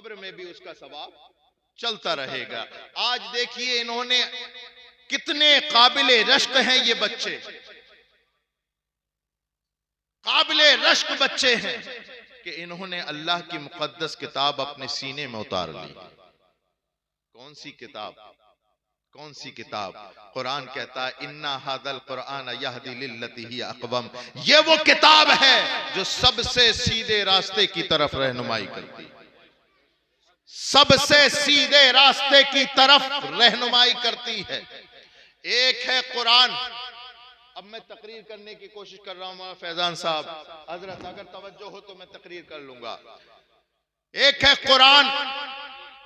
कब्र में भी उसका सवाब चलता रहेगा। आज देखिए इन्होंने कितने काबिले रश्क हैं ये बच्चे, काबिले रश्क बच्चे हैं कि इन्होंने अल्लाह की मुकद्दस किताब अपने सीने में उतार ली। कौन सी किताब? कौन सी किताब? कुरान कहता है इन्ना हादल कुरान यहदी लिल्लती ही अक़वम, ये वो किताब है जो सबसे सीधे रास्ते की तरफ रहनुमाई करती है, सबसे सीधे रास्ते की तरफ रहनुमाई करती है। एक है कुरान। अब मैं तकरीर करने की कोशिश कर रहा हूं, फैजान साहब हजरत अगर तवज्जो हो तो मैं तकरीर कर लूंगा। एक है कुरान,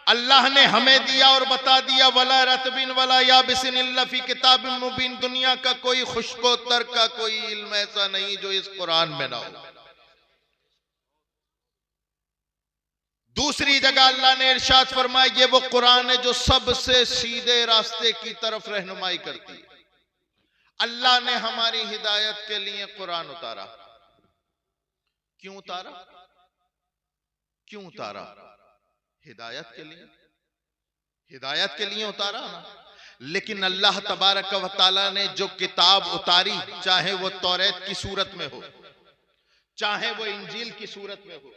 अल्लाह ने हमें दिया और बता दिया वला रतबिन वला याबिसिन इल्ला फी किताबिन मुबीन, दुनिया का कोई खुश्कोतर का कोई इल्म ऐसा नहीं जो इस कुरान में ना हो। दूसरी जगह अल्लाह ने इरशाद फरमाया ये वो कुरान है जो सबसे सीधे रास्ते की तरफ रहनुमाई करती है। अल्लाह ने हमारी हिदायत के लिए कुरान उतारा। क्यों उतारा? क्यों उतारा? हिदायत के लिए, हिदायत के लिए उतारा ना। लेकिन अल्लाह तबारक व तआला ने जो किताब उतारी, चाहे वो तौरात की सूरत में हो, चाहे वो इंजील की सूरत में हो,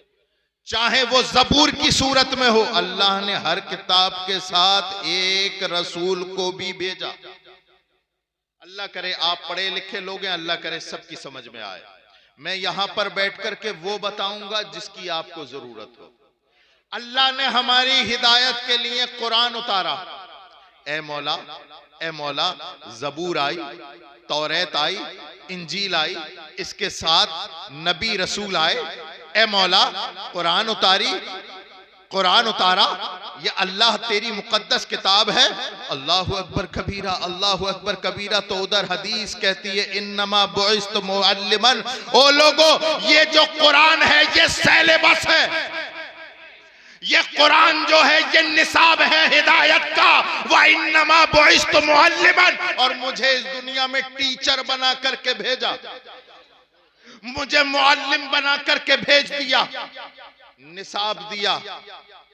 चाहे वो ज़बूर की सूरत में हो, अल्लाह ने हर किताब के साथ एक रसूल को भी भेजा। अल्लाह करे आप पढ़े लिखे लोग हैं, अल्लाह करे सबकी समझ में आए। मैं यहां पर बैठ करके वो बताऊंगा जिसकी आपको जरूरत हो। अल्लाह ने हमारी हिदायत के लिए कुरान उतारा। ए मौला, ए मौला, ज़बूर आई, तौरात आई, इंजील आई, इसके साथ नबी रसूल आए। ए मौला कुरान उतारी, कुरान उतारा, ये अल्लाह तेरी मुकद्दस किताब है। अल्लाहु अकबर कबीरा, अल्लाहु अकबर कबीरा। तो उधर हदीस कहती है इन्नमा बुइस्तु मुअल्लिमन, ओ लोगो ये जो कुरान है ये सिलेबस है, ये कुरान जो है ये निसाब है हिदायत का। व इन्नमा बुइस्तु मुअल्लिमन, और मुझे इस दुनिया में टीचर बना करके भेजा, मुझे मुअल्लिम बना करके भेज दिया, निसाब दिया,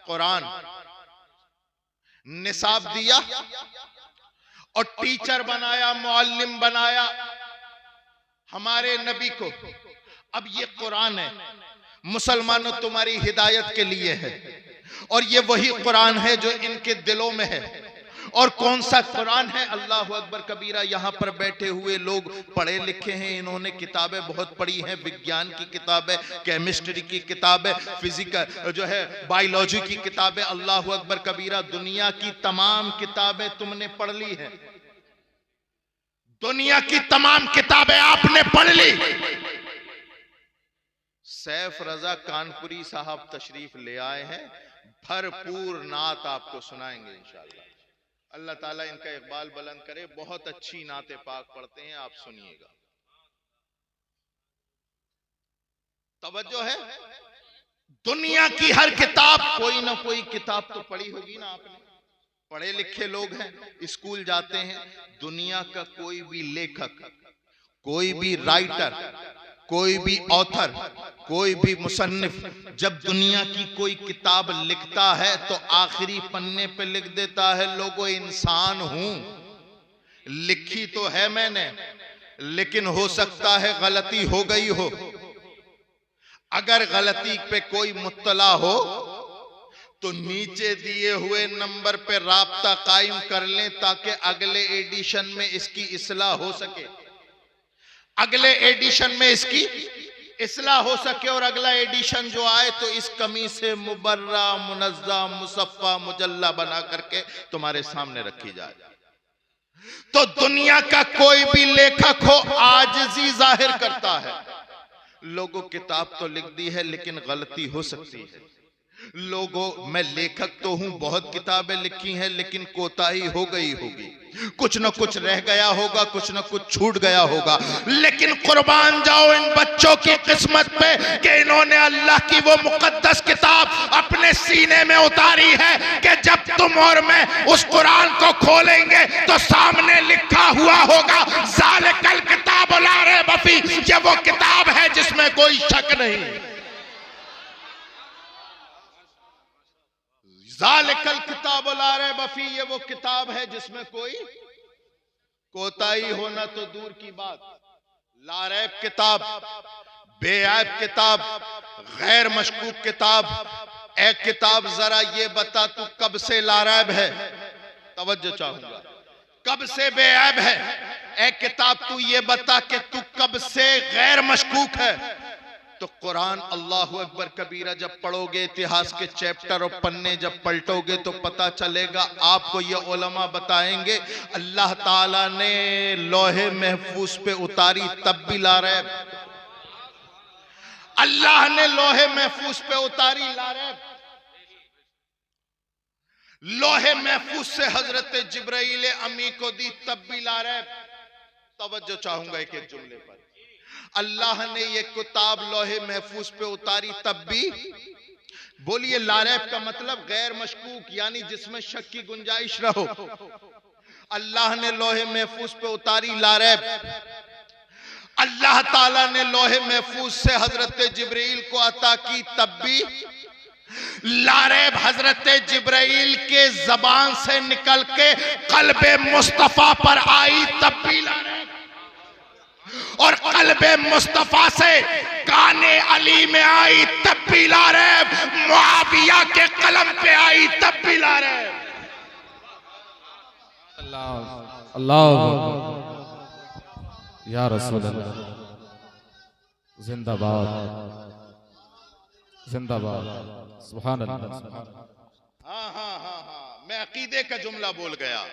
कुरान निसाब दिया और टीचर बनाया, मुअल्लिम बनाया हमारे नबी को। अब ये कुरान है मुसलमानों तुम्हारी हिदायत के लिए है, और ये वही कुरान है जो इनके दिलों में है। और कौन सा कुरान है? अल्लाह अकबर कबीरा। यहाँ पर बैठे हुए लोग पढ़े लिखे हैं, इन्होंने किताबें बहुत पढ़ी हैं, विज्ञान की किताबें, केमिस्ट्री की किताबें, फिजिकल जो है बायोलॉजी की किताबें। अल्लाह अकबर कबीरा, दुनिया की तमाम किताबें तुमने पढ़ ली हैं, दुनिया की तमाम किताबें आपने पढ़ ली। सैफ रजा कानपुरी साहब तशरीफ ले आए हैं, भरपूर नात आपको सुनाएंगे इंशाअल्लाह। अल्लाह ताला इनका इकबाल बुलंद करे। बहुत अच्छी नाते पाक पढ़ते हैं, आप सुनिएगा। तवज्जो है? दुनिया की हर किताब, कोई ना कोई किताब तो पढ़ी होगी ना आपने। पढ़े लिखे लोग हैं, स्कूल जाते हैं। दुनिया का कोई भी लेखक, कोई भी राइटर, कोई भी ऑथर, कोई भी मुसन्निफ जब दुनिया की कोई किताब लिखता है तो आखिरी पन्ने पे लिख देता है लोगों इंसान हूं, लिखी तो है मैंने, लेकिन हो सकता है गलती हो गई हो। अगर गलती पे कोई मुत्तला हो तो नीचे दिए हुए नंबर पे राब्ता कायम कर लें ताकि अगले एडिशन में इसकी इस्लाह हो सके, अगले एडिशन में इसकी इस्लाह हो सके, और अगला एडिशन जो आए तो इस कमी से मुबर्रा, मुनज़्ज़ा, मुसफ़्फ़ा, मुजल्ला बना करके तुम्हारे सामने रखी जाए। तो दुनिया का कोई भी लेखक हो आजिज़ी जाहिर करता है। लोगों किताब तो लिख दी है लेकिन गलती हो सकती है। लोगों, मैं लेखक तो हूं, बहुत किताबें लिखी हैं, लेकिन कोताही हो गई होगी, कुछ न कुछ रह गया होगा, कुछ न कुछ छूट गया होगा। लेकिन कुर्बान जाओ इन बच्चों की किस्मत पे कि इन्होंने अल्लाह की वो मुकद्दस किताब अपने सीने में उतारी है कि जब तुम और मैं उस कुरान को खोलेंगे तो सामने लिखा हुआ होगा ज़ालिकल किताब ला रैब फीह, ये वो किताब है जिसमें कोई शक नहीं। ज़ालिकल किताब ला रैब फीह, ये वो किताब है जिसमें कोई कोताही होना तो दूर की बात। ला रैब किताब, बेऐब किताब, गैर मशकूक किताब। ए किताब जरा ये बता तू कब से ला रैब है, तवज्जो चाहूंगा, कब से बेऐब है। ए किताब तू ये बता कि तू कब से गैर मशकूक है। तो कुरान अल्लाहु अकबर कबीरा जब पढ़ोगे, इतिहास के चैप्टर और पन्ने जब पलटोगे तो पता चलेगा। आपको ये उलमा बताएंगे अल्लाह ताला ने लोहे महफूज पे उतारी तब भी ला रैब, अल्लाह ने लोहे महफूज पे उतारी ला रैब। लोहे महफूज से हजरत जिब्राइल अमी को दी तब भी ला रैब। तवज्जो चाहूंगा एक एक जुमले पर। अल्लाह ने ये किताब लोहे महफूज पे उतारी तब भी, बोलिए ला रैब का मतलब गैर मशकूक, यानी जिसमें शक की गुंजाइश रहो। अल्लाह ने लोहे महफूज पे उतारी ला रैब। अल्लाह ताला ने लोहे महफूज से हजरत जिब्राइल को अता की तब भी ला रैब। हजरत जिब्राइल के जबान से निकल के कल्बे मुस्तफा पर आई तब भी ला रैब, और कल्बे मुस्तफा से काने अली में आई तब भी ला रैब, मुआविया के कलम पे आई तब भी ला रैब। अल्लाह अल्लाह या रसूल अल्लाह, जिंदाबाद जिंदाबाद, सुभान अल्लाह। हाँ, मैं अकीदे का जुमला बोल गया।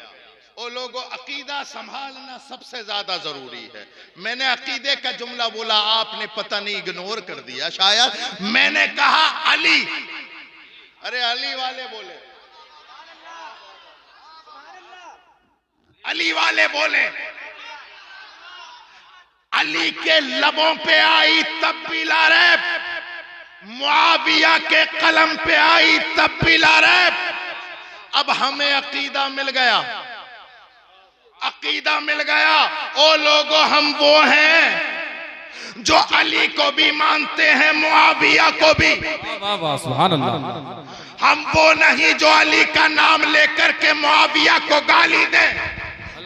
ओ लोगों, अकीदा संभालना सबसे ज्यादा जरूरी है। मैंने अकीदे का जुमला बोला, आपने पता नहीं इग्नोर कर दिया शायद। मैंने कहा अली, अरे अली वाले बोले, अली वाले बोले, अली के लबों पे आई तब भी ला रैब, मुआविया के कलम पे आई तब भी ला रैब। अब हमें अकीदा मिल गया, अकीदा मिल गया। ओ लोगों, हम वो हैं जो अली को भी मानते हैं, मुआविया को भी। वाह वाह, सुभान अल्लाह। हम वो नहीं जो अली का नाम लेकर के मुआविया को गाली दें,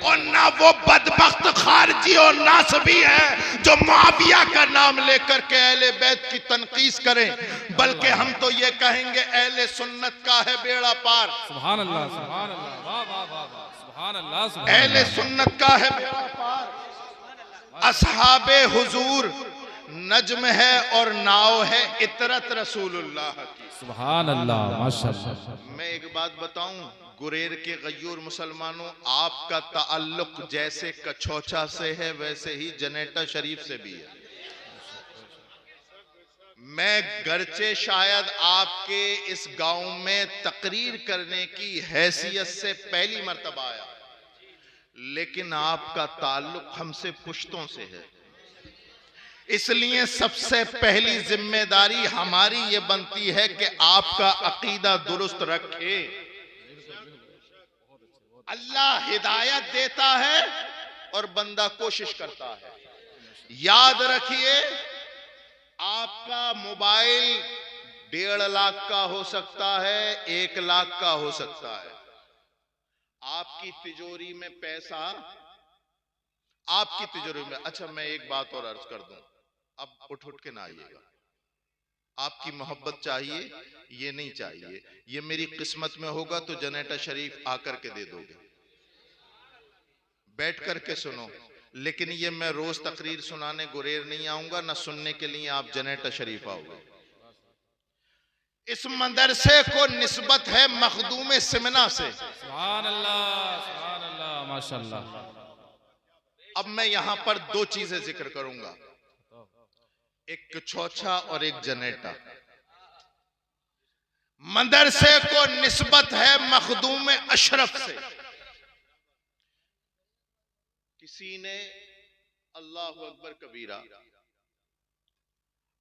और ना वो बदबख्त खारजी और नासबी है जो मुआविया का नाम लेकर के अहले बैत की तनकीस करें। बल्कि हम तो ये कहेंगे अहले सुन्नत का है बेड़ा पार। सुभान अल्लाह, सुभान अल्लाह, वाह वाह वाह वाह, सुभान अल्लाह, सुभान अहले सुन्नत का है बेड़ा पार। असहाबे हुजूर नज्म है और नाव है इतरत रसूलुल्लाह की। सुभान अल्लाह, माशाअल्लाह। मैं एक बात बताऊं, गुरेर के गयूर मुसलमानों, आपका ताल्लुक जैसे कछौचा से है वैसे ही जनेटा शरीफ से भी है। मैं गरचे शायद आपके इस गांव में तकरीर करने की हैसियत से पहली मर्तबा आया, लेकिन आपका ताल्लुक हमसे पुश्तों से है। इसलिए सबसे पहली जिम्मेदारी हमारी ये बनती है कि आपका अकीदा दुरुस्त रखे। अल्लाह हिदायत देता है और बंदा कोशिश करता है। याद रखिए, आपका मोबाइल 1.5 लाख का हो सकता है, 1 लाख का हो सकता है। आपकी तिजोरी में पैसा, आपकी तिजोरी में, अच्छा मैं एक बात और अर्ज कर दूं, अब उठ उठ के ना आइएगा। आपकी मोहब्बत चाहिए, ये नहीं चाहिए। ये मेरी किस्मत में होगा तो जनेटा शरीफ आकर के दे दोगे, बैठ करके सुनो। लेकिन ये मैं रोज तकरीर सुनाने गुरेर नहीं आऊंगा, ना सुनने के लिए आप जनेटा शरीफ आओगे। इस मदरसे को निस्बत है मखदूम सिमना से। सुभान अल्लाह, सुभान अल्लाह, माशाअल्लाह। अब मैं यहां पर 2 चीजें जिक्र करूंगा, एक कछौछा और एक जनेटा। मदरसे को निस्बत है मखदूम अशरफ से। किसी ने अल्लाहु अकबर कबीरा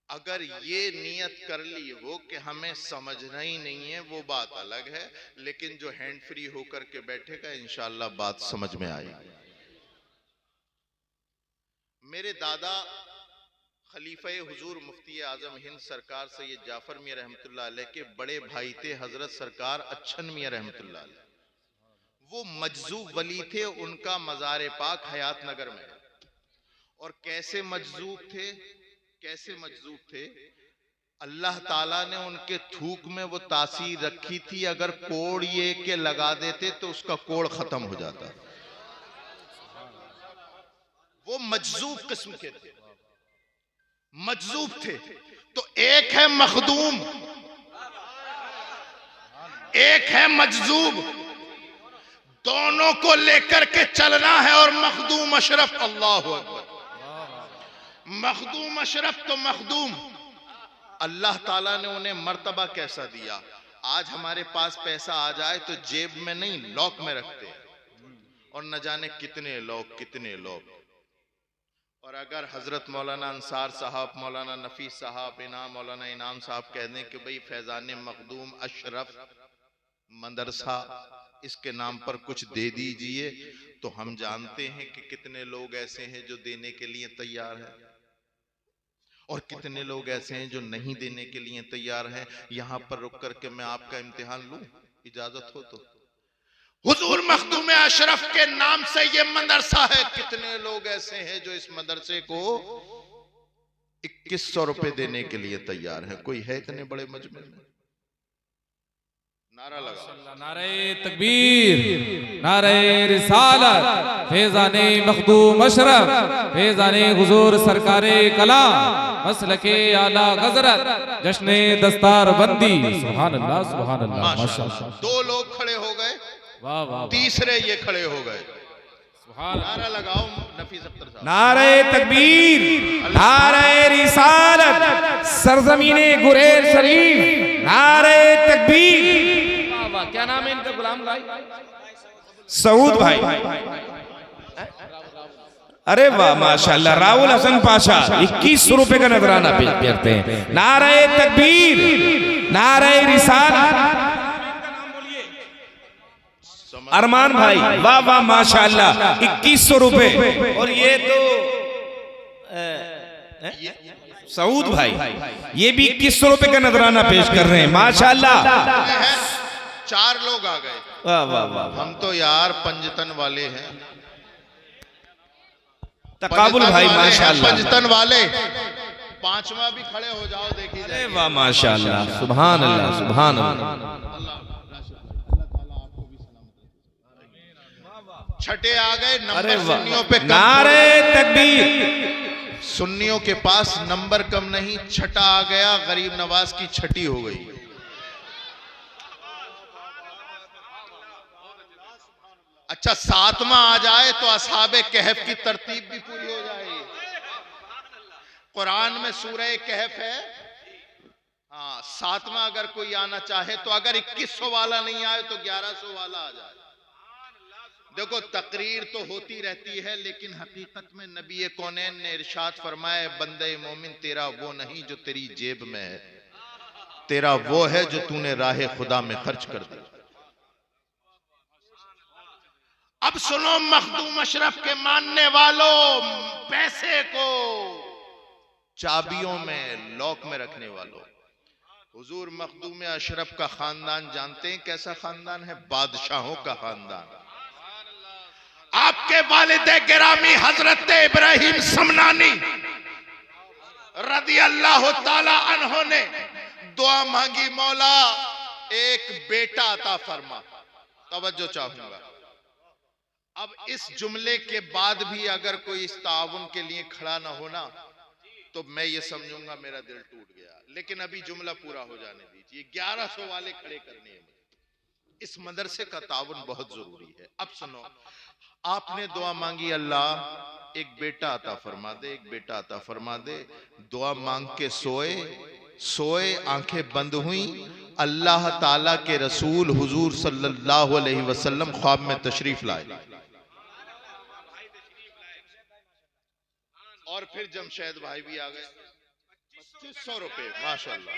अगर ये नियत कर ली हो कि हमें समझना ही नहीं है, वो बात अलग है। लेकिन जो हैंड फ्री होकर के बैठेगा इंशाअल्लाह बात समझ में आएगी। मेरे दादा खलीफे हुजूर मुफ्ती आजम हिंद सरकार सैयद जाफर मियां रहमतुल्लाह अलैह के बड़े भाई थे हजरत सरकार अच्छन मियां रहमतुल्लाह अलैह। वो मजजूब वली थे, उनका मज़ार पाक हयात नगर में है। और कैसे मजजूब थे, कैसे मजजूब थे, अल्लाह ताला ने उनके थूक में वो तासीर रखी थी, अगर कोड़ ये के लगा देते तो उसका कोड़ खत्म हो जाता। वो मजजूब किस्म के थे, मजजूब थे। तो एक है मखदूम, एक है मजजूब, दोनों को लेकर के चलना है। और मखदूम अशरफ, अल्लाह अकबर, मखदूम अशरफ तो मखदूम, अल्लाह ताला ने उन्हें मर्तबा कैसा दिया। आज हमारे पास पैसा आ जाए तो जेब में नहीं लॉक में रखते हैं, और न जाने कितने लोग कितने लोग। और अगर हजरत मौलाना अंसार साहब, मौलाना नफीस साहब, मौलाना इनाम साहब कह दें कि भाई फैजान मखदूम अशरफ मदरसा इसके नाम पर कुछ दे दीजिए, तो हम जानते हैं कि कितने लोग ऐसे हैं जो देने के लिए तैयार हैं, और कितने लोग ऐसे हैं जो नहीं देने के लिए तैयार हैं। यहां पर रुक करके मैं आपका इम्तिहान लूं, इजाजत हो तो। हुजूर मखदूम अशरफ के नाम से ये मदरसा है, कितने लोग ऐसे हैं जो इस मदरसे को 2100 रुपए देने के लिए तैयार हैं। कोई है इतने बड़े मजमे में? नारा लगा, नारे तकबीर, नारे रिसालत, फैज़ाने मखदूम अशरफ, फैज़ाने हुजूर सरकारे कला, मसलके आला गजरत, जश्ने दस्तार बंदी। सुभान अल्लाह, सुभान अल्लाह, माशाअल्लाह। दो लोग खड़े हो गए, वाह वाह, तीसरे ये खड़े हो गए। नारा लगाओ नफीस अख्तर साहब। नारे तकबीर, नारे रिसालत, सरजमीने गुरेज शरीफ, नारे तकबीर। क्या नाम है इनका? गुलाम भाई, सऊद भाई। अरे वाह माशाल्लाह, राहुल हसन पाशा 2100 रुपए का नजराना पेश करते हैं। नारे तकबीर, नारे रिसालत। अरमान भाई, वाह वाह माशाल्लाह, 2100 रुपए। और ये तो सऊद भाई, ये भी 2100 रुपए का नजराना पेश कर रहे हैं, माशाल्लाह। 4 लोग आ गए। वाह वाह वाह, हम तो यार पंजतन वाले हैं, तकाबुल भाई माशाल्लाह, पंजतन वाले। 5वां भी खड़े हो जाओ, देखिए। अरे वाह माशाल्लाह, सुभान अल्लाह, सुभान अल्लाह। छठे आ गए अरे नंबर, वाह, सुन्नियों पे नारे तकबीर। सुन्नियों के पास नंबर कम नहीं, छठा आ गया, गरीब नवाज की छठी हो गई। अच्छा 7वां आ जाए तो असहाबे कहफ की तरतीब भी पूरी हो जाएगी। कुरान में सूरह कहफ है, हाँ 7वां अगर कोई आना चाहे तो, अगर 2100 वाला नहीं आए तो 1100 वाला आ जाए। देखो तकरीर तो होती रहती है, लेकिन हकीकत में नबी कौनैन ने इरशाद फरमाया, बंदे मोमिन तेरा वो नहीं जो तेरी जेब में है, तेरा वो है जो तूने राह खुदा में खर्च कर दिया। अब सुनो मखदूम अशरफ के मानने वालों, पैसे को चाबियों में लॉक में रखने वालों, हुजूर मखदूम अशरफ का खानदान जानते हैं कैसा खानदान है? बादशाहों का खानदान। आपके वालिद गिरामी हजरत इब्राहिम समनानी रदी अल्लाह ताला अन्हो ने दुआ मांगी, मौला एक बेटा अता फरमा। तवज्जो चाहूंगा, अब इस जुमले के बाद भी अगर कोई इस ताउन के लिए खड़ा ना होना तो मैं ये समझूंगा मेरा दिल टूट गया। लेकिन अभी जुमला पूरा हो जाने दीजिए। 1100 वाले खड़े करने हैं। इस मदरसे का ताउन बहुत जरूरी है। अब सुनो, आपने दुआ मांगी, अल्लाह एक बेटा अता फरमा दे, एक बेटा अता फरमा दे। दुआ मांग के सोए, आंखें बंद हुई, अल्लाह ताला के रसूल हुजूर सल्लल्लाहु अलैहि वसल्लम ख्वाब में तशरीफ लाए। और फिर जमशेद भाई भी आ गए, 2500 रुपए, माशाल्लाह।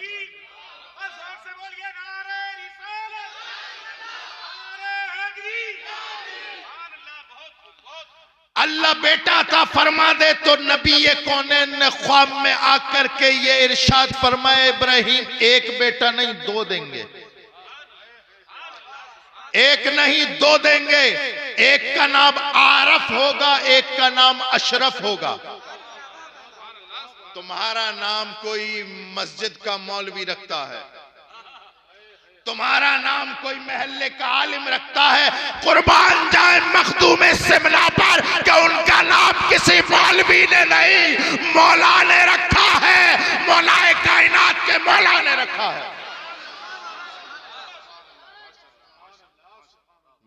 अल्लाह बेटा अता फरमा दे तो नबी कौनैन ने ख्वाब में आकर के ये इरशाद फरमाए, इब्राहिम एक बेटा नहीं दो देंगे, एक नहीं दो देंगे। एक का नाम आरफ होगा, एक का नाम अशरफ होगा। तुम्हारा नाम कोई मस्जिद का मौलवी रखता है, तुम्हारा नाम कोई महल्ले का आलिम रखता है। कुर्बान जाए मखदूम सिमना पर कि उनका नाम किसी मौलवी ने नहीं, मौला ने रखा है, मौलाए कायनात के मौला ने रखा है।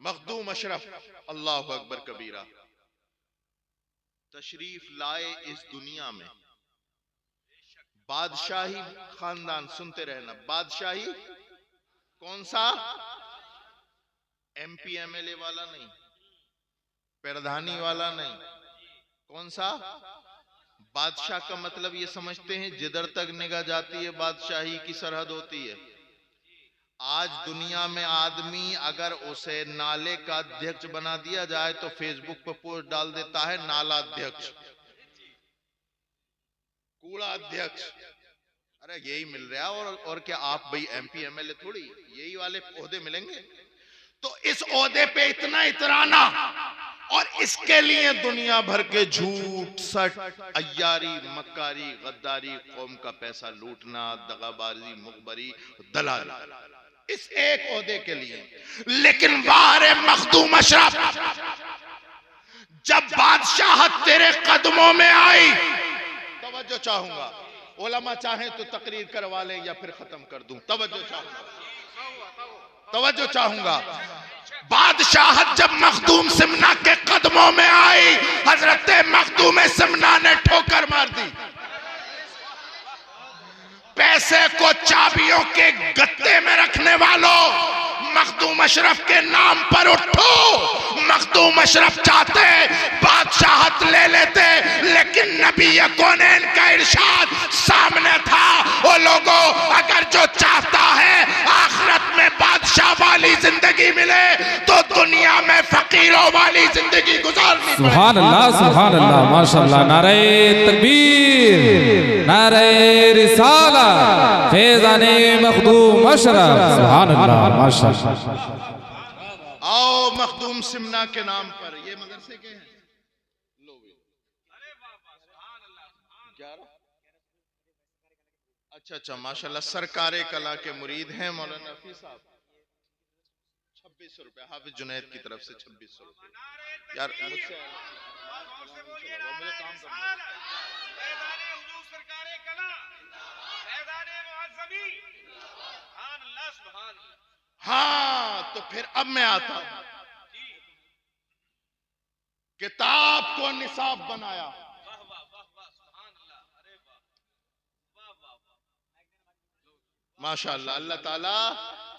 मखदूम अशरफ, अल्लाहु अकबर कबीरा, तशरीफ लाए इस दुनिया में। बादशाही खानदान, सुनते रहना, बादशाही कौन सा? एमपी एमएलए वाला नहीं, प्रधानी वाला नहीं, कौन सा? बादशाह का मतलब ये समझते हैं जिधर तक निगाह जाती है बादशाही की सरहद होती है। आज दुनिया में आदमी अगर उसे नाले का अध्यक्ष बना दिया जाए तो फेसबुक पर पोस्ट डाल देता है नाला अध्यक्ष, कूड़ा अध्यक्ष। अरे यही मिल रहा है। और क्या आप भाई एमपी एमएलए थोड़ी, यही वाले ओहदे मिलेंगे? तो इस ओहदे पे इतना इतराना और इसके लिए दुनिया भर के झूठ, सट, अय्यारी, मक्कारी, गद्दारी, कौम का पैसा लूटना, दगाबाजी, मुखबरी, दलाली, इस एक ओहदे के लिए। लेकिन वारे मखदूम अशरफ, जब बादशाहत तेरे कदमों में आई, तवज्जो चाहूंगा, उलमा चाहें तो तकरीर करवा लें या फिर खत्म कर दूं। तवज्जो चाहूंगा, तवज्जो चाहूंगा। बादशाहत जब मखदूम सिमना के कदमों में आई, हजरत मखदूम सिमना ने ठोकर मार दी। पैसे को चाबियों के गत्ते में रखने वालों, मखदूम अशरफ के नाम पर उठो। मखदूम अशरफ चाहते बादशाहत ले लेते, लेकिन नबी कौनैन का इरशाद सामने था। वो लोगों, अगर जो चाहता है आखिरत में बादशाह वाली जिंदगी मिले तो दुनिया में फकीरों वाली जिंदगी गुजारनी। सुभान अल्लाह, सुभान अल्लाह, माशाअल्लाह। नारे तकबीर, नारे रिसालत, फैज़ाने मखदूम अशरफ, सुभान अल्लाह, माशाअल्लाह। आओ मखदूम सिमना के नाम पर, ये मदरसे के हैं। अच्छा, माशाल्लाह, सरकारे कला के मुरीद हैं मौलाना नफी साहब। 2600 रुपए हाफिज जुनैद की तरफ से 2600 रुपए। यार मुझसे मुझे काम करना। हाँ, तो फिर अब मैं आता हूं। किताब को निसाब बनाया, माशाअल्लाह। अल्लाह ताला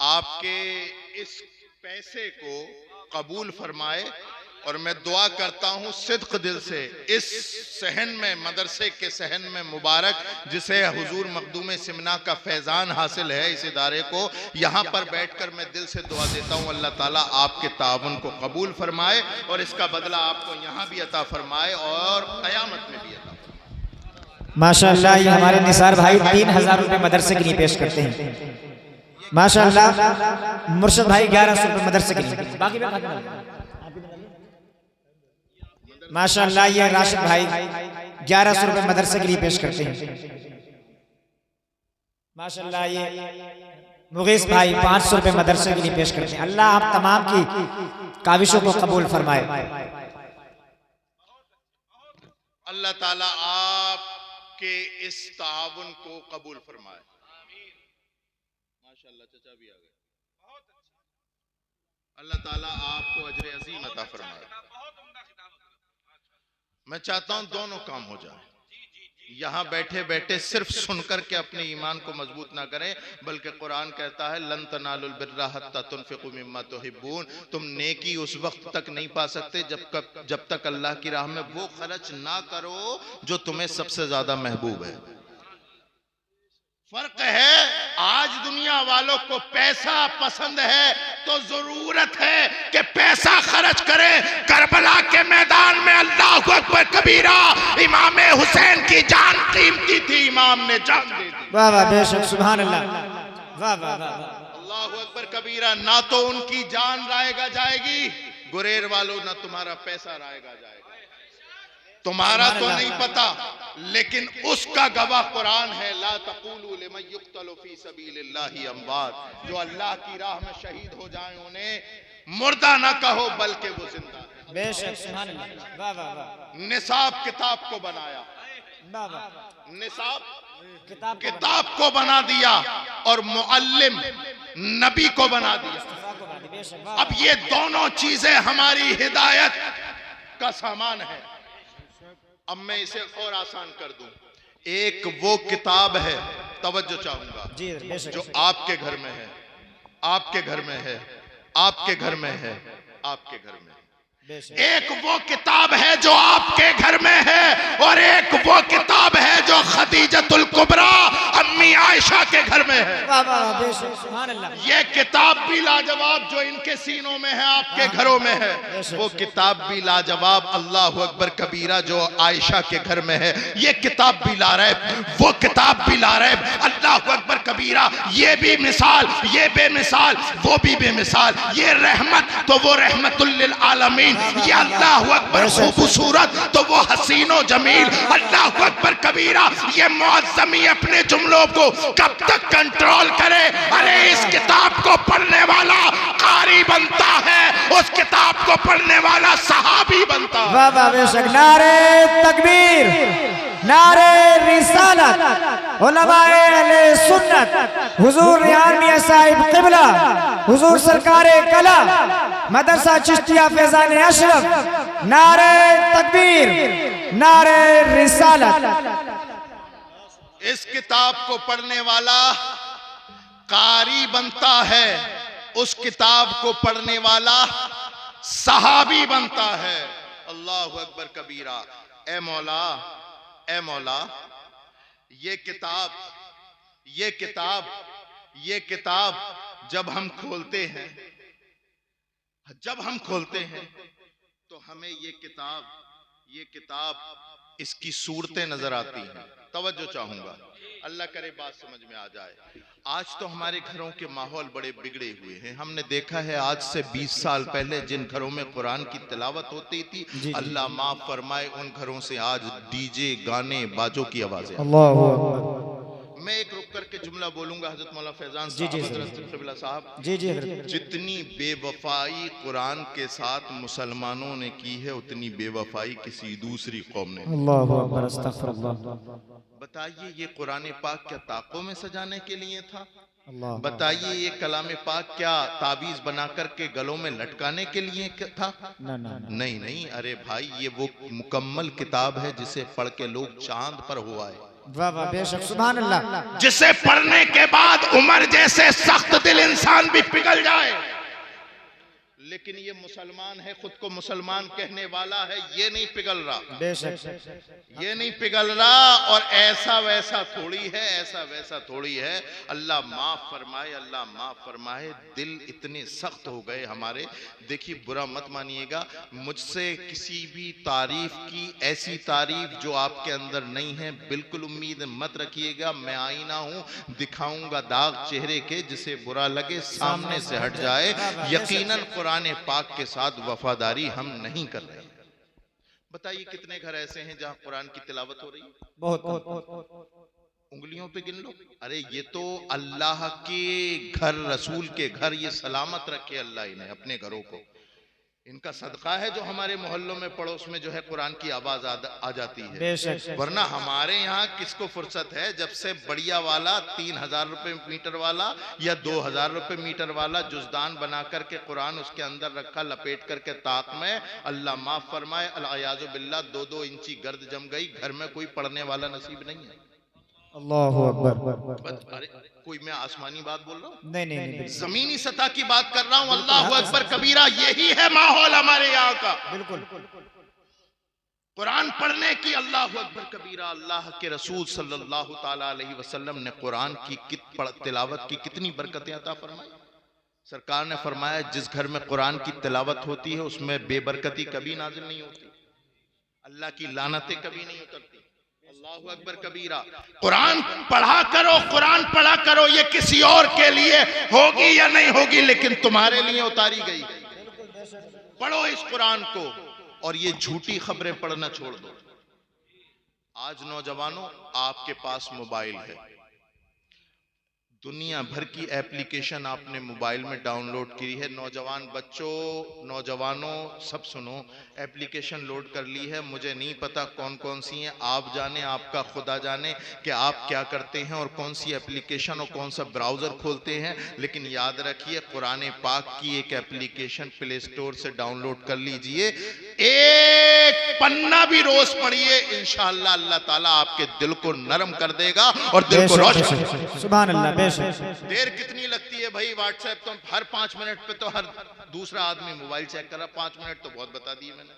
आपके इस पैसे को कबूल फरमाए और मैं दुआ करता हूं सिद्क दिल से, इस सहन में, मदरसे के सहन में मुबारक, जिसे हुजूर मखदूम सिमना का फैजान हासिल है, इस इदारे को, यहां पर बैठकर मैं दिल से दुआ देता हूं अल्लाह ताला आपके ताउन को कबूल फरमाए और इसका बदला आपको यहां भी अता फरमाए और कयामत में भी अता फरमाए। माशाअल्लाह, ये हमारे निसार भाई 3000 रुपए मदरसे के लिए पेश करते हैं। माशाअल्लाह, मुर्शिद भाई 1100 रुपए मदरसे के लिए। माशाअल्लाह, ये राशिद भाई 1100 रुपए मदरसे के लिए पेश करते हैं। माशाअल्लाह, ये मुगीस भाई 500 रुपए मदरसे के लिए पेश करते हैं। अल्लाह आप तमाम की काविशों को कबूल फरमाए। अल्लाह ताला आपके इस ताउन को कबूल फरमाए। माशाअल्लाह, चचा भी आ गए। अल्लाह ताला आपको अजर अजीम अता फरमाए। मैं चाहता हूं दोनों काम हो जाए। यहां बैठे बैठे सिर्फ सुनकर के अपने ईमान को मजबूत ना करें, बल्कि कुरान कहता है लन तनालुल बिर्रा हत्ता तुनफिकू मिम्मा तुहिब्बून, तुम नेकी उस वक्त तक नहीं पा सकते जब तक अल्लाह की राह में वो खर्च ना करो जो तुम्हें सबसे ज्यादा महबूब है। फर्क है, आज दुनिया वालों को पैसा पसंद है, तो जरूरत है कि पैसा खर्च करें। करबला के मैदान में अल्लाहु अकबर कबीरा, इमाम हुसैन की जान कीमती थी, इमाम ने जान दे दी। वाह वाह, बेशक, सुभान अल्लाह, वाह वाह वाह। अल्लाहु अकबर कबीरा। ना तो उनकी जान रायगा जाएगी, गुरेर वालों, ना तुम्हारा पैसा रायगा जाएगा। तुम्हारा तो नहीं पता, लेकिन उसका गवाह कुरान है। ला तक़ूलू लिमन युक़्तलु फ़ी सबीलिल्लाहि अमवात। जो अल्लाह की राह में शहीद हो जाए उन्हें मुर्दा ना कहो, बल्कि वो जिंदा है। बेशक, सुभान अल्लाह, वाह वाह वाह। निसाब किताब को बनाया, वाह वाह, निसाब किताब को बना दिया और मुअल्लिम नबी को बना दिया। अब ये दोनों चीजें हमारी हिदायत का सामान है। अब मैं इसे और आसान कर दूं। एक वो किताब है, तवज्जो चाहूंगा, जो आपके घर में है, आपके घर में है, आपके घर में है, आपके घर में। एक वो किताब है जो आपके घर में है, और एक वो किताब है जो खदीजतुल कुबरा अम्मी आयशा के घर में है। वाह वाह, बेशक, सुभान अल्लाह। ये किताब भी लाजवाब जो इनके सीनों में है, आपके घरों में है, वो किताब भी लाजवाब अल्लाहु अकबर कबीरा जो आयशा के घर में है। ये किताब भी ला रहे, वो किताब भी ला रहे, अल्लाहु अकबर कबीरा। ये भी मिसाल, ये बेमिसाल, वो भी बेमिसाल। ये रहमत तो वो रहमतुल लिल आलमीन, ये अल्लाहु अकबर खूबसूरत तो वो हसीनो जमील। अल्लाहु अकबर कबीरा। ये मुअज़्ज़मी अपने जुमलों को कब तक कंट्रोल करे? अरे इस किताब को पढ़ने वाला कारी बनता है, उस किताब को पढ़ने वाला सहाबी बनता है। वाह वाह, बेशक। नारे तकबीर, नारे रिसालत, उलमाए अहले सुन्नत, हुजूर रिहान मियां साहिब क़िबला, हुजूर सरकारे कला, मदरसा चिश्तिया फैज़ान अशरफ। नारे तकबीर, नारे रिसालत। इस किताब को पढ़ने वाला कारी बनता है, उस किताब को पढ़ने वाला सहाबी बनता है। अल्लाहु अकबर कबीरा। ए मौला, ए मौला, ये किताब, ये किताब, ये किताब जब हम खोलते हैं, जब हम खोलते हैं तो हमें ये किताब इसकी सूरतें नजर आती हैं। तवज्जो चाहूंगा, अल्लाह करे बात समझ में आ जाए। आज तो हमारे घरों के माहौल बड़े बिगड़े हुए हैं। हमने देखा है आज से 20 साल पहले जिन घरों में कुरान की तिलावत होती थी, अल्लाह माफ फरमाए, उन घरों से आज डीजे, गाने, बाजों की आवाजें। अल्लाहु अकबर। मैं एक रुक करके जुमला बोलूंगा। हजरत मौला फैजान साहब, जी जी, जितनी बेवफाई कुरान के साथ मुसलमानों ने की है, उतनी बेवफाई किसी दूसरी कौम ने। अल्लाहु अकबर, अस्तगफिरुल्लाह। बताइए ये कुरान पाक क्या ताकों में सजाने के लिए था? अल्लाह। बताइए ये कलाम पाक क्या ताबीज बना करके गलों में लटकाने के लिए था? नहीं नहीं। अरे भाई, ये वो मुकम्मल किताब है जिसे पढ़ के लोग चांद पर हो आए। वाह वाह, बेशक, सुभान अल्लाह। जिसे पढ़ने के बाद उमर जैसे सख्त दिल इंसान भी पिघल जाए। लेकिन ये मुसलमान है, खुद को मुसलमान कहने वाला है, ये नहीं पिघल रहा। बेशक, ये नहीं पिघल रहा। और ऐसा वैसा थोड़ी है, ऐसा वैसा थोड़ी है। अल्लाह माफ फरमाए, अल्लाह माफ फरमाए। दिल इतने सख्त हो गए हमारे। देखिए, बुरा मत मानिएगा, मुझसे किसी भी तारीफ की ऐसी तारीफ जो आपके अंदर नहीं है, बिल्कुल उम्मीद मत रखिएगा। मैं आईना हूं, दिखाऊंगा दाग चेहरे के, जिसे बुरा लगे सामने से हट जाए। यकीनन कुरान पाक के साथ वफादारी हम नहीं कर रहे। बताइए कितने घर ऐसे हैं जहां कुरान की तिलावत हो रही है? बहुत। उंगलियों पे गिन लो। अरे ये तो अल्लाह के घर, रसूल के घर, ये सलामत रखे अल्लाह इन्हें, अपने घरों को। इनका सदका है जो हमारे मोहल्लों में, पड़ोस में जो है कुरान की आवाज आ जाती है। वरना हमारे यहाँ किसको फुर्सत है? जब से बढ़िया वाला 3000 रुपए मीटर वाला या 2000 रुपए मीटर वाला जुजदान बना करके कुरान उसके अंदर रखा, लपेट करके ताक में, अल्लाह माफ फरमाए, अल-अयाज़ु बिल्लाह, 2-2 इंची गर्द जम गई, घर में कोई पढ़ने वाला नसीब नहीं है। अल्लाहु अकबर। अरे कोई मैं आसमानी बात बोल रहा हूँ? नहीं, जमीनी सतह की बात कर रहा हूँ। अल्लाहु अकबर कबीरा। यही है माहौल हमारे यहाँ का। बिल्कुल। कुरान पढ़ने की, अल्लाहु अकबर कबीरा। अल्लाह के रसूल सल्लल्लाहु ताला अलैहि वसल्लम ने कुरान की तिलावत की कितनी बरकतें अता फरमाई। सरकार ने फरमाया जिस घर में कुरान की तिलावत होती है उसमें बेबरकती कभी नाजिल नहीं होती, अल्लाह की लानतें कभी नहीं उतरती। अल्लाहु अकबर कबीरा। कुरान पढ़ा करो, कुरान पढ़ा करो, ये किसी और के लिए होगी या नहीं होगी लेकिन तुम्हारे लिए उतारी गई है। पढ़ो इस कुरान को और ये झूठी खबरें पढ़ना छोड़ दो। आज नौजवानों आपके पास मोबाइल है, दुनिया भर की एप्लीकेशन आपने मोबाइल में डाउनलोड की है। नौजवान बच्चों, नौजवानों सब सुनो, एप्लीकेशन लोड कर ली है, मुझे नहीं पता कौन कौन सी हैं, आप जाने, आपका खुदा जाने कि आप क्या करते हैं और कौन सी एप्लीकेशन और कौन सा ब्राउज़र खोलते हैं। लेकिन याद रखिए कुरान पाक की एक एप्लीकेशन प्ले स्टोर से डाउनलोड कर लीजिए, एक पन्ना भी रोज पढ़िए, इंशाअल्लाह अल्लाह ताला आपके दिल को नरम कर देगा और दिल को रोशन। सुभान अल्लाह। देर कितनी लगती है भाई, व्हाट्सएप तो हर 5 मिनट पे तो हर दूसरा आदमी मोबाइल चेक कर रहा। 5 मिनट तो बहुत बता दिए मैंने।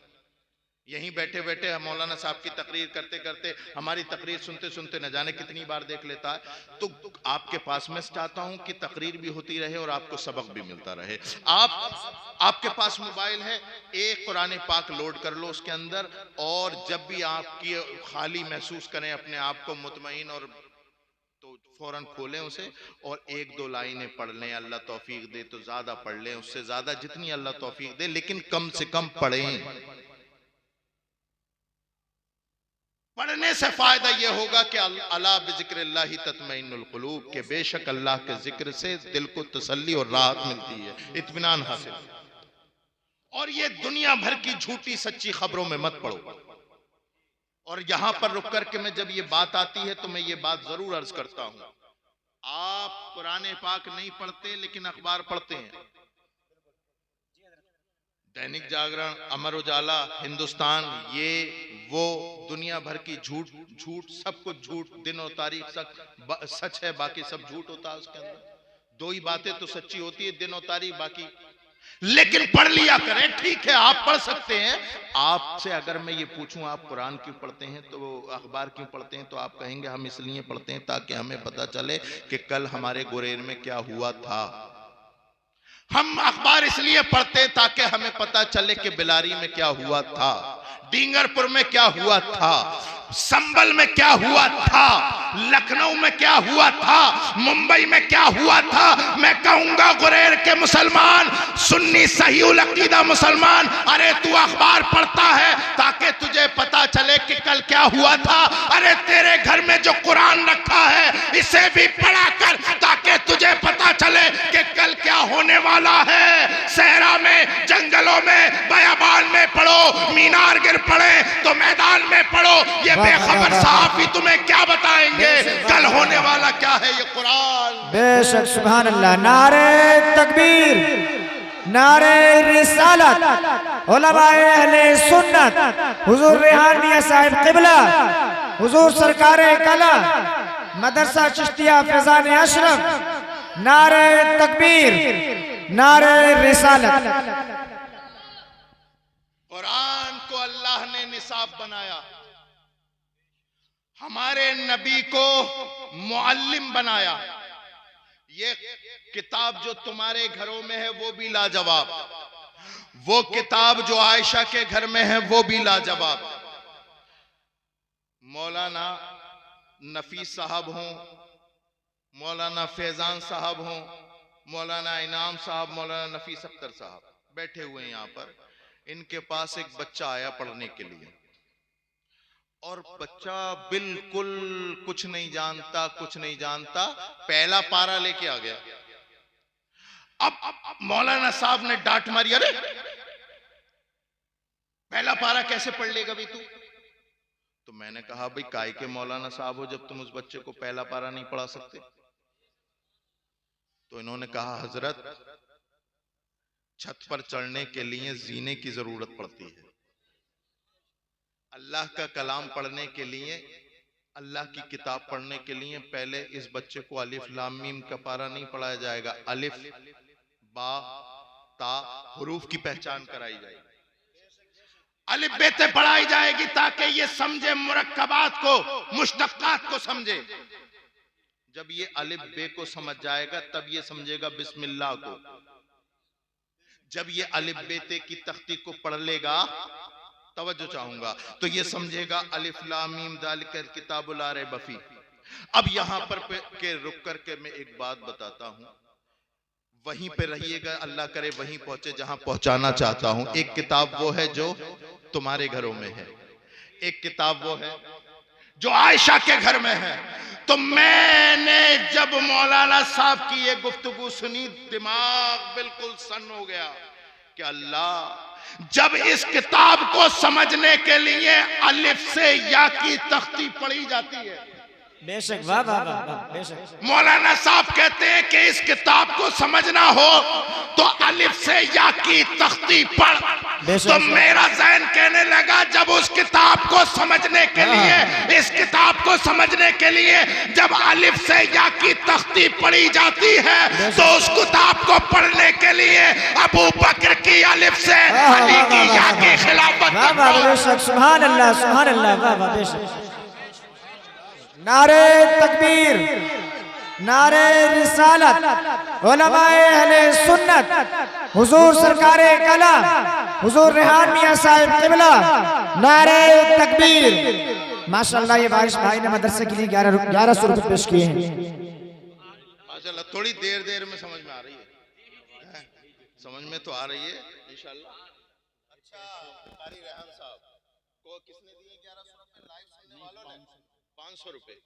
यहीं बैठे बैठे मौलाना साहब की तकरीर करते करते, हमारी तकरीर सुनते सुनते न जाने कितनी बार देख लेता है। तो आपके पास मैं चाहता हूं कि तकरीर भी होती रहे और आपको सबक भी मिलता रहे। आपके पास मोबाइल है, एक कुरान पाक लोड कर लो उसके अंदर, और जब भी आपकी खाली महसूस करें अपने आप को मुतमईन, और तो फौरन खोलें उसे और 1-2 लाइनें पढ़ लें। अल्लाह तौफीक दे तो ज्यादा पढ़ लें, उससे ज्यादा जितनी अल्लाह तौफीक दे, लेकिन कम से कम पढ़ें। पढ़ने से फायदा यह होगा कि अला बिज़िक्रिल्लाहि तत्मइन्नुल क़ुलूब, के बेशक अल्लाह के जिक्र से दिल को तसल्ली और राहत मिलती है, इत्मीनान हासिल। और ये दुनिया भर की झूठी सच्ची खबरों में मत पढ़ो। और यहां पर रुक करके मैं जब ये बात आती है तो मैं ये बात जरूर अर्ज करता हूं, आप कुरान पाक नहीं पढ़ते लेकिन अखबार पढ़ते हैं। दैनिक जागरण, अमर उजाला, हिंदुस्तान, ये वो दुनिया भर की झूठ सब कुछ झूठ, दिन और तारीख सच है, बाकी सब झूठ होता है उसके अंदर। 2 ही बातें तो सच्ची होती है, दिन और तारीख, बाकी। लेकिन पढ़ लिया करें, ठीक है आप पढ़ सकते हैं। आपसे अगर मैं ये पूछूं आप कुरान क्यों पढ़ते हैं, तो अखबार क्यों पढ़ते हैं, तो आप कहेंगे हम इसलिए पढ़ते हैं ताकि हमें पता चले कि कल हमारे गुरेर में क्या हुआ था। हम अखबार इसलिए पढ़ते हैं ताकि हमें पता चले कि बिलारी में क्या हुआ था, डींगरपुर में क्या हुआ था, संबल में क्या हुआ था, लखनऊ में क्या हुआ था, मुंबई में क्या हुआ था। मैं कहूंगा गुरेर के मुसलमान, सुन्नी सहीउल अकीदा मुसलमान, अरे तू अखबार पढ़ता है ताकि तुझे पता चले कि कल क्या हुआ था। अरे तेरे घर में जो कुरान रखा है इसे भी पढ़ा कर ताकि तुझे पता चले कि कल क्या होने वाला है। सहरा में, जंगलों में, बयाबान में पढ़ो, मीनार गिर पढ़े तो मैदान में पढ़ो, ये बेखबर साहब भी तुम्हें क्या बताएंगे कल होने वाला क्या है ये कुरान। बेशक सुभान अल्लाह। नारे तकबीर, नारे रिसालत, उलमाए अहले सुन्नत, हुजूर रेहान मियां साहिब क़िबला, हुजूर सरकारे कला, मदरसा चिश्तिया फैजान अशरफ, नारे तकबीर, नारे रिसालत। कुरान को अल्लाह ने निसाब बनाया, हमारे नबी को मुअल्लिम बनाया। ये किताब जो तुम्हारे घरों में है वो भी लाजवाब, वो किताब जो आयशा के घर में है वो भी लाजवाब। मौलाना नफीस साहब हों, मौलाना फैजान साहब हों, मौलाना इनाम साहब, मौलाना नफीस अख्तर साहब बैठे हुए हैं यहाँ पर। इनके पास एक बच्चा आया पढ़ने के लिए, और बच्चा बिल्कुल कुछ नहीं जानता, पहला पारा लेके आ गया। अब मौलाना साहब ने डांट मारी, अरे पहला पारा कैसे पढ़ लेगा भाई तू। तो मैंने कहा भाई काय के मौलाना साहब हो जब तुम उस बच्चे को पहला पारा नहीं पढ़ा सकते। तो इन्होंने कहा हजरत, छत पर चढ़ने के लिए जीने की जरूरत पड़ती है, अल्लाह का कलाम पढ़ने के लिए, अल्लाह की किताब पढ़ने के लिए पहले इस बच्चे को अलिफ लाम मीम का पारा नहीं पढ़ाया जाएगा, अलिफ बा ता हुरूफ की पहचान कराई जाएगी, अलिफ बेते पढ़ाई जाएगी ताकि ये समझे मुरक्कबात को, मुश्तक्कात को समझे। जब ये अलिफ बे को समझ जाएगा तब ये समझेगा बिस्मिल्लाह को, जब ये अलिफ बेते की तख्ती को पढ़ लेगा, तवज्जो चाहूंगा, तो ये समझेगा अलिफ लाम मीम ज़ालिकल किताबु ला रैब फीह। अब यहां पर के रुक करके मैं एक बात बताता हूं, वहीं पे रहिएगा, अल्लाह करे वहीं पहुंचे जहां पहुंचाना चाहता हूं। एक किताब वो है जो तुम्हारे घरों में है, एक किताब वो है जो आयशा के घर में है। तो मैंने जब मौलाना साहब की ये गुफ्तगू सुनी, दिमाग बिल्कुल सन्न हो गया कि अल्लाह, जब इस किताब को समझने के लिए अलिफ से या की तख्ती पढ़ी जाती है, बेशक, वाह वाह वाह वाह, बेशक। मौलाना साहब कहते हैं कि इस किताब को समझना हो तो अलिफ से या की तख्ती पढ़। तो मेरा ज़हन कहने लगा, जब उस किताब को समझने के लिए, इस किताब को समझने के लिए जब अलिफ से या की तख्ती पढ़ी जाती है, तो उस किताब को पढ़ने के लिए अबू बकर की अलिफ से अली की या की खिलाफत। वाह वाह, बेशक, सुभान अल्लाह, सुभान अल्लाह, वाह वाह, बेशक। नारे तकबीर, नारे रिसालत, उलमाए अहले सुन्नत, हुजूर सरकारे कला, हुजूर रेहान मियां साहिब क़िबला, नारे तकबीर। माशाअल्लाह, ये वारिस भाई ने मदरसे के लिए 1100 रुपए पेश किए हैं। माशाअल्लाह, थोड़ी देर देर में समझ में आ रही है, समझ में तो आ रही है इंशाअल्लाह। अच्छा, कारी रेहान साहब को किसने दिए 1100 रुपए? लाइव सुनने वालों ने 500 रुपए।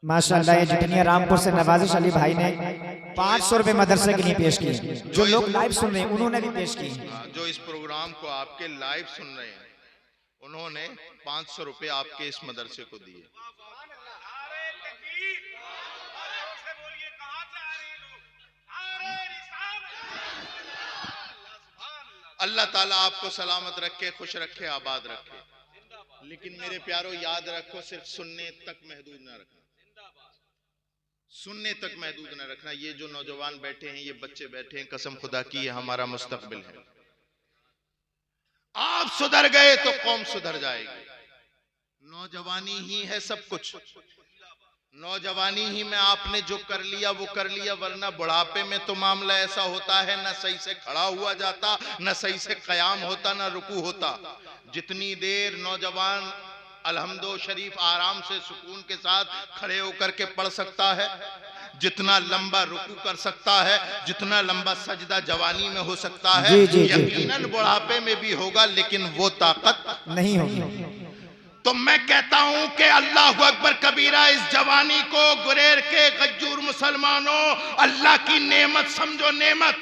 माशाअल्लाह, ये जितनी रामपुर से नवाजिश अली भाई ने 500 रुपए मदरसे के लिए पेश किए। जो लोग लाइव सुन रहे हैं उन्होंने भी पेश किए। जो इस प्रोग्राम को आपके लाइव सुन रहे हैं, उन्होंने 500 रुपए आपके इस मदरसे को दिए। अल्लाह ताला आपको सलामत रखे, खुश रखे, आबाद रखे। लेकिन मेरे प्यारों, याद रखो, सिर्फ सुनने तक महदूद न रखना, सुनने तक महदूद न रखना। ये जो नौजवान बैठे हैं, ये बच्चे बैठे हैं, कसम खुदा की ये हमारा मुस्तकबिल है। आप सुधर गए तो कौम सुधर जाएगी। नौजवानी ही है सब कुछ। नौजवानी ही में आपने जो कर लिया वो कर लिया, वरना बुढ़ापे में तो मामला ऐसा होता है, न सही से खड़ा हुआ जाता, न सही से कयाम होता, न रुकू होता। जितनी देर नौजवान अलहम्दो शरीफ आराम से सुकून के साथ खड़े होकर के पढ़ सकता है, जितना लंबा रुकू कर सकता है, जितना लंबा सजदा जवानी में हो सकता है, यकीनन बुढ़ापे में भी होगा, लेकिन वो ताकत नहीं होगी। तो मैं कहता हूं कि अल्लाह अकबर कबीरा, इस जवानी को गुरेर के गज्जूर मुसलमानों, अल्लाह की नेमत समझो, नेमत।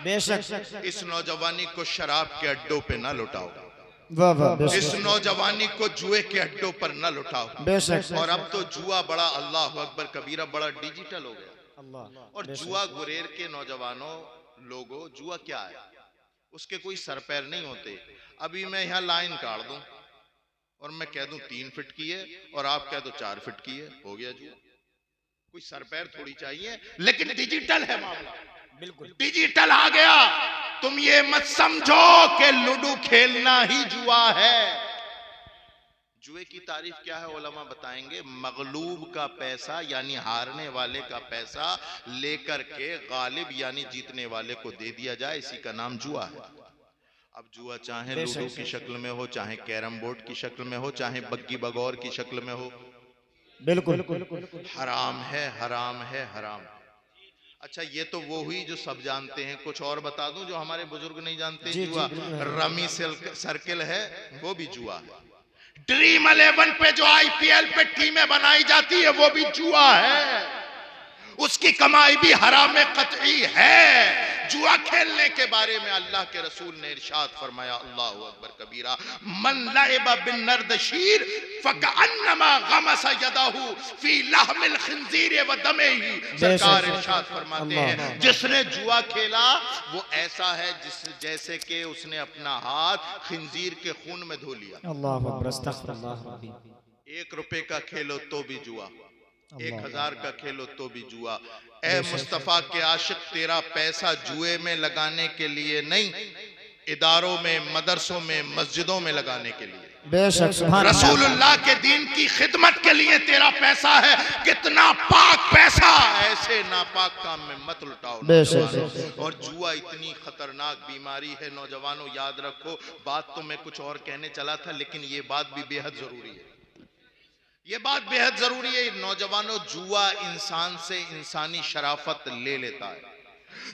बेशक, इस नौजवानी को शराब के अड्डों पे ना लुटाओ, वाह वाह, इस नौजवानी को जुए के अड्डों पर ना लुटाओ। बेशक। और अब तो जुआ बड़ा, अल्लाह अकबर कबीरा, बड़ा डिजिटल हो गया। और जुआ गुरेर के नौजवानों, लोगों, जुआ क्या है? उसके कोई सर पैर नहीं होते। अभी मैं यहाँ लाइन काट दूं और मैं कह दूं 3 फीट की है, और आप कह दो 4 फीट की है, हो गया जुआ। कोई सर पैर थोड़ी चाहिए, लेकिन डिजिटल है मामला, बिल्कुल डिजिटल आ गया। तुम ये मत समझो कि लूडो खेलना ही जुआ है। जुए की तारीफ क्या है उलमा बताएंगे। मगलूब का पैसा यानी हारने वाले का पैसा लेकर के गालिब यानी जीतने वाले को दे दिया जाए, इसी का नाम जुआ है। अब जुआ चाहे लूडो की शक्ल में हो, चाहे कैरम बोर्ड की शक्ल में हो, चाहे बग्गी बगौर की शक्ल में हो, बिल्कुल हराम है, हराम है, हराम। अच्छा, ये तो वो हुई जो सब जानते हैं। कुछ और बता दूं जो हमारे बुजुर्ग नहीं जानते। जुआ रमी सर्किल है, वो भी जुआ है। ड्रीम 11 पे जो IPL पे टीमें बनाई जाती है, वो भी जुआ है। उसकी कमाई भी हराम कतई है। जुआ खेलने के बारे में अल्लाह के रसूल ने इरशाद फरमाया, अल्लाहु अकबर कबीरा, मन लइबा बिन नर्दशीर फकअन्नमा गमसा यदहु फी लहमिल खिंजीर व दमेही। सरकार इरशाद फरमाते हैं, जिसने जुआ खेला वो ऐसा है जैसे कि उसने अपना हाथ खिंजीर के खून में धो लिया। अल्लाहु अकबर, अस्तगफिरुल्लाह। 1 रुपए का खेलो तो भी जुआ, 1000 का खेलो तो भी जुआ। ए मुस्तफा के आशिक, तेरा पैसा जुए में लगाने के लिए नहीं, इदारों में, मदरसों में, मस्जिदों में लगाने के लिए। बेशक सुभान अल्लाह। रसूलुल्लाह के दीन की खिदमत के लिए तेरा पैसा है, कितना पाक पैसा, ऐसे नापाक काम में मत लुटाओ नौजवानों। और जुआ इतनी खतरनाक बीमारी है नौजवानों, याद रखो। बात तो मैं कुछ और कहने चला था, लेकिन ये बात भी बेहद जरूरी है, ये बात बेहद जरूरी है नौजवानों। जुआ इंसान से इंसानी शराफत ले लेता है।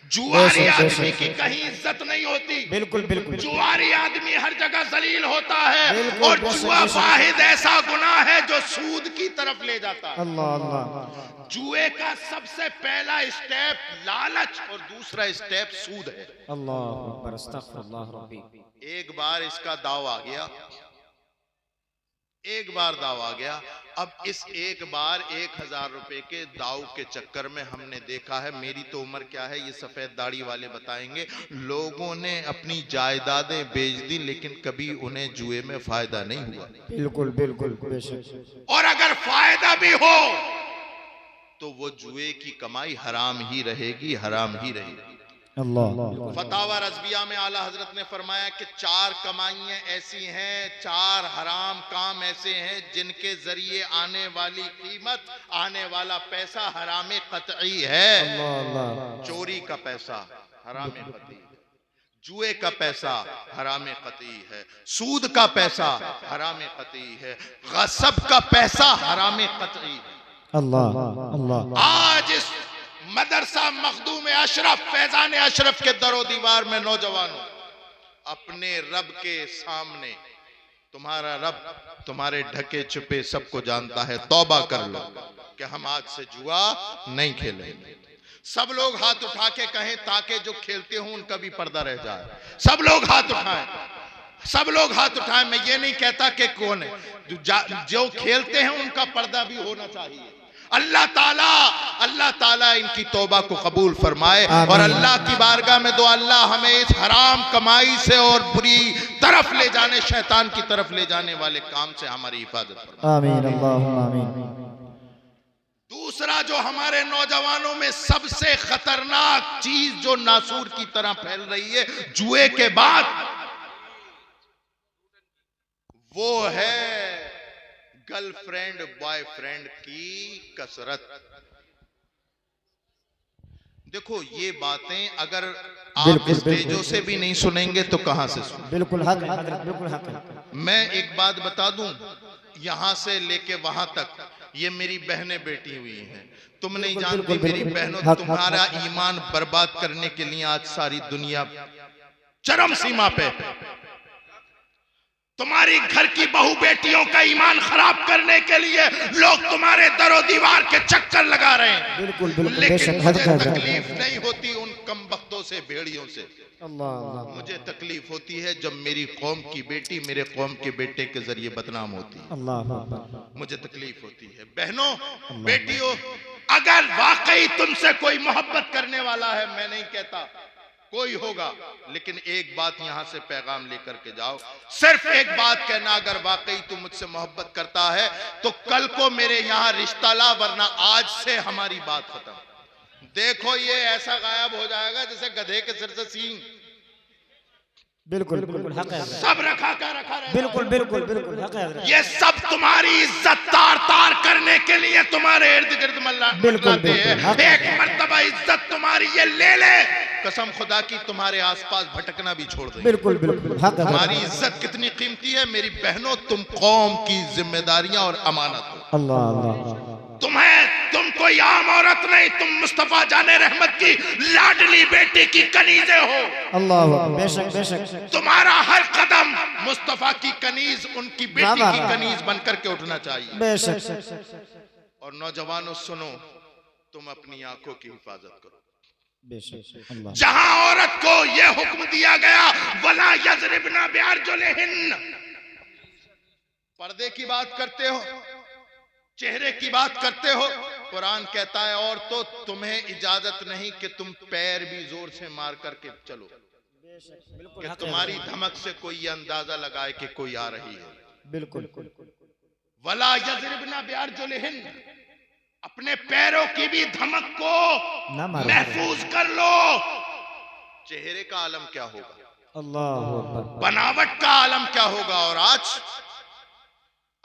जुआरी आदमी की कहीं इज्जत नहीं होती। बिल्कुल बिल्कुल। जुआरी आदमी हर जगह जलील होता है। और जुआ वाहिद ऐसा गुनाह है जो सूद की तरफ ले जाता है। अल्लाह अल्लाह। जुए का सबसे पहला स्टेप लालच और दूसरा स्टेप सूद है। अल्लाह अकबर, अस्तगफिरुल्लाह रब्बी। एक बार इसका दाव आ गया, एक बार दाव आ गया। अब इस एक बार 1000 रुपए के दाव के चक्कर में हमने देखा है, मेरी तो उम्र क्या है ये सफेद दाढ़ी वाले बताएंगे, लोगों ने अपनी जायदादें बेच दी, लेकिन कभी उन्हें जुए में फायदा नहीं हुआ। बिल्कुल बिल्कुल बेशक। और अगर फायदा भी हो तो वो जुए की कमाई हराम ही रहेगी, हराम ही रहेगी। अल्लाह। फतावा रज़विया में आला हजरत ने फरमाया कि 4 कमाइयां ऐसी हैं, 4 हराम काम ऐसे हैं जिनके जरिए आने वाली कीमत, आने वाला पैसा हराम कतई है। अल्लाह। चोरी का पैसा हराम कतई है, जुए का पैसा हराम कतई है, सूद का पैसा हराम कतई है, गसब का पैसा हराम कतई है। अल्लाह अल्लाह। आज इस मदरसा मखदूम अशरफ फैजान अशरफ के दरो दीवार में नौजवानों, अपने रब के सामने, तुम्हारा रब तुम्हारे ढके छुपे सबको जानता है, तौबा कर लो कि हम आज से जुआ नहीं खेलेंगे। सब लोग हाथ उठा के कहें ताकि जो खेलते हों उनका भी पर्दा रह जाए। सब लोग हाथ उठाएं, सब लोग हाथ उठाएं। मैं ये नहीं कहता कि कौन है, जो खेलते हैं उनका पर्दा भी होना चाहिए। अल्लाह ताला इनकी तौबा को कबूल फरमाए। और अल्लाह की बारगाह में दुआ, अल्लाह हमें इस हराम कमाई से और बुरी तरफ ले जाने, शैतान की तरफ ले जाने वाले काम से हमारी हिफाजत फरमाए। आमीन अल्लाहुम्मा आमीन। दूसरा जो हमारे नौजवानों में सबसे खतरनाक चीज जो नासूर की तरह फैल रही है जुए के बाद, वो है गर्लफ्रेंड बॉयफ्रेंड की कसरत। देखो ये बातें अगर आप स्टेजों से भी नहीं सुनेंगे तो कहां से सुनेंगे? बिल्कुल हक है हजरत, बिल्कुल हक है। मैं एक बात बता दूं, यहां से लेके वहां तक ये मेरी बहनें बैठी हुई हैं। तुम नहीं जानती मेरी बहनों, तुम्हारा ईमान बर्बाद करने के लिए आज सारी दुनिया चरम सीमा पे, तुम्हारी घर की बहू बेटियों का ईमान खराब करने के लिए लोग तुम्हारे दरो दीवार के चक्कर लगा रहे हैं। बिल्कुल बिल्कुल। लेकिन मुझे तकलीफ नहीं होती उन कम बख्तों से, भेड़ियों से। अल्लाह। मुझे तकलीफ होती है जब मेरी कौम की बेटी मेरे कौम के बेटे के जरिए बदनाम होती है। अल्लाह। मुझे तकलीफ होती है। बहनों बेटियों, अगर वाकई तुमसे कोई मोहब्बत करने वाला है, मैं नहीं कहता कोई होगा, लेकिन एक बात यहां से पैगाम लेकर के जाओ, सिर्फ एक बात कहना, अगर वाकई तू मुझसे मोहब्बत करता है तो कल को मेरे यहां रिश्ता ला, वरना आज से हमारी बात खत्म। देखो ये ऐसा गायब हो जाएगा जैसे गधे के सिर से सींग। बिल्कुल बिल्कुल हक है। सब रखा रहे। बिल्कुल बिल्कुल बिल्कुल हक है। ये सब तुम्हारी इज्जत तार तार करने के लिए तुम्हारे इर्द गिर्द मल्लाते हैं। एक मर्तबा इज्जत तुम्हारी ये ले ले, कसम खुदा की तुम्हारे आसपास भटकना भी छोड़ देंगे। बिल्कुल बिल्कुल हक है। तुम्हारी इज्जत कितनी कीमती है मेरी बहनों, तुम कौम की जिम्मेदारियां और अमानत हो। अल्लाह अल्लाह। तुम कोई आम औरत नहीं, तुम मुस्तफा जाने रहमत की लाडली बेटी की कनीज़े हो। अल्लाह बेशक बेशक। तुम्हारा हर कदम मुस्तफा की कनीज, उनकी बेटी की कनीज बनकर के उठना चाहिए। बेशक। और नौजवानों सुनो, तुम अपनी आंखों की हिफाजत करो। बेशक। जहां औरत को यह हुक्म दिया गया वला यज़रिबना बिअरजुलिहिन्न, पर्दे की बात करते हो, चेहरे की बात करते हो, कुरान कहता है और तो तुम्हें इजाजत नहीं कि तुम पैर भी जोर से मार करके चलो, कि तुम्हारी धमक से कोई ये अंदाजा लगाए कि कोई आ रही है। बिल्कुल। वला यज़रिबना बिअरजुलिहिन्न, अपने पैरों की भी धमक को महफूज कर लो। चेहरे का आलम क्या होगा, अल्लाह, बनावट का आलम क्या होगा। और आज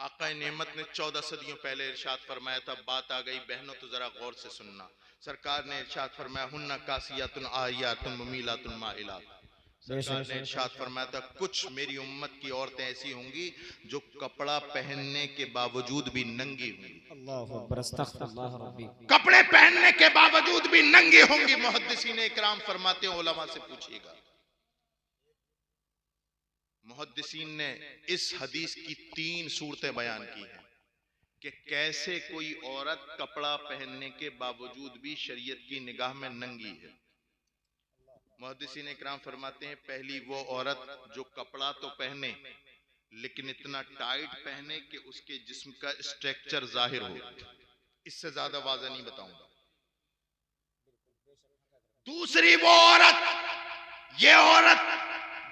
आका नेमत ने 14 सदियों पहले इरशाद फरमाया था, बात आ गई बहनों तो जरा गौर से सुनना। सरकार ने इरशाद फरमाया, हुन्ना कासियातुन आरियातुन मुमीलातुन माइलात। सरकार ने इरशाद फरमाया था, कुछ मेरी उम्मत की औरतें ऐसी होंगी जो कपड़ा पहनने के बावजूद भी नंगी होंगी। अल्लाहु अकबर, अस्तगफिरुल्लाह रब्बी। कपड़े पहनने के बावजूद भी नंगी होंगी। मुहद्दिसीन इकराम फरमाते हैं, उलमा से पूछिएगा, मुहद्दिसीन ने इस हदीस की 3 सूरतें बयान की हैं कि कैसे कोई औरत कपड़ा पहनने के बावजूद भी शरीयत की निगाह में नंगी है। मुहद्दिसीन इकराम फरमाते हैं, पहली वो औरत जो कपड़ा तो पहने लेकिन इतना टाइट पहने कि उसके जिस्म का स्ट्रक्चर जाहिर हो। इससे ज्यादा वाज़ह नहीं बताऊंगा। दूसरी वो औरत, ये औरत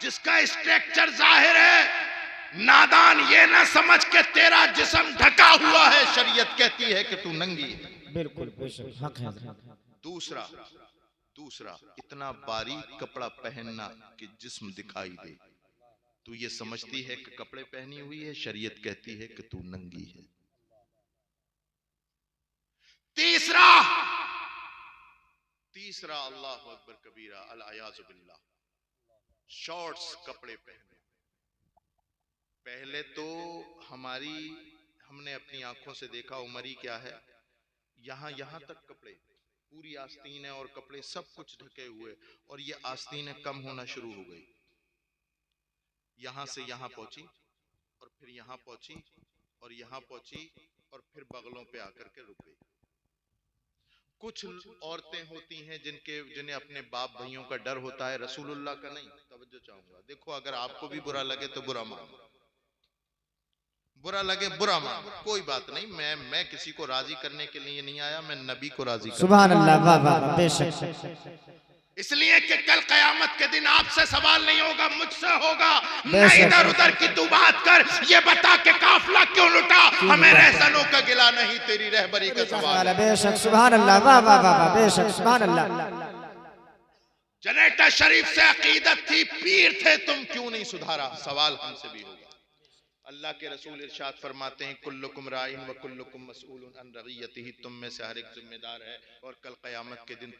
जिसका स्ट्रक्चर जाहिर है, नादान ये ना समझ के तेरा जिस्म ढका हुआ है, शरीयत कहती है कि तू नंगी है। बिल्कुल बेशक हक है। दूसरा इतना बारीक कपड़ा पहनना कि जिस्म दिखाई दे, तू ये समझती है कि कपड़े पहनी हुई है, शरीयत कहती है कि तू नंगी है। तीसरा अल्लाहु अकबर कबीरा, अल अयाज़ु बिल्लाह, शॉर्ट्स कपड़े पहने। पहले तो हमने अपनी आंखों से देखा, उमरी क्या है, यहां तक कपड़े, पूरी आस्तीन है और कपड़े सब कुछ ढके हुए, और ये आस्तीनें कम होना शुरू हो गई। यहां से यहां पहुंची और फिर यहां पहुंची और यहां पहुंची और फिर बगलों पे आकर के रुक गई। कुछ औरतें होती हैं जिन्हें अपने बाप भाइयों का डर होता है, रसूलुल्लाह का नहीं। तवज्जो चाहूंगा, देखो अगर आपको भी बुरा लगे तो बुरा मानो, बुरा लगे बुरा मानो, कोई बात नहीं। मैं किसी को राजी करने के लिए नहीं आया, मैं नबी को राजी करने। सुभान अल्लाह, वाह वाह, बेशक। इसलिए कि कल कयामत के दिन आपसे सवाल नहीं होगा, मुझसे होगा। न इधर उधर की तू बात कर, ये बता के काफिला क्यों लुटा, हमें रहसनों का गिला नहीं, तेरी रहबरी का सवाल। बेशक, सुभान अल्लाह, वाह वाह वाह, बेशक, सुभान अल्लाह। जनेटा शरीफ से अकीदत थी, पीर थे, तुम क्यों नहीं सुधारा, सवाल हमसे भी होगा। अल्लाह के रसूल इरशाद फरमाते हैं, कुल्लुकुम राइन व कुल्लुकुम मसऊलुन अन रइयतिही, तुम में से हर एक जिम्मेदार है और कल क़यामत के दिन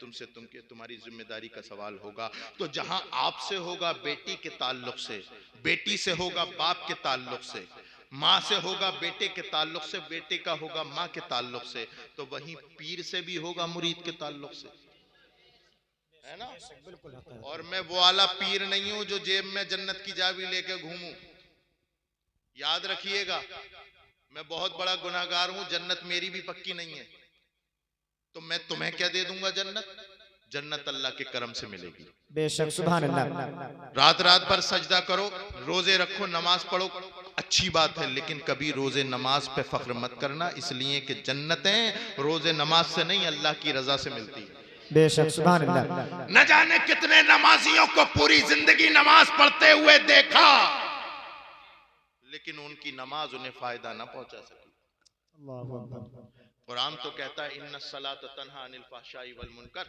तुम्हारी जिम्मेदारी का सवाल होगा। तो जहां आपसे होगा बेटी के ताल्लुक से, बेटी से होगा बाप के ताल्लुक से, माँ से होगा बेटे के ताल्लुक से, बेटे का होगा माँ के ताल्लुक से, तो वहीं पीर से भी होगा मुरीद के ताल्लुक से, है ना। और मैं वो वाला पीर नहीं हूं जो जेब में जन्नत की चाबी लेके घूमूं। याद रखिएगा, मैं बहुत बड़ा गुनाहगार हूं, जन्नत मेरी भी पक्की नहीं है, तो मैं तुम्हें क्या दे दूंगा जन्नत? जन्नत अल्लाह के करम से मिलेगी। बेशक, सुभान अल्लाह। रात भर सजदा करो, रोजे रखो, नमाज पढ़ो, अच्छी बात है, लेकिन कभी रोजे नमाज पे फख्र मत करना, इसलिए कि जन्नतें रोजे नमाज से नहीं अल्लाह की रजा से मिलती है। बेशक, सुभान अल्लाह। न जाने कितने नमाजियों को पूरी जिंदगी नमाज पढ़ते हुए देखा, लेकिन उनकी नमाज उन्हें फायदा ना पहुंचा सकी। कुरान तो कहता है, इन्ना सलात तन्हा अनिल फहशाई वल मुनकर,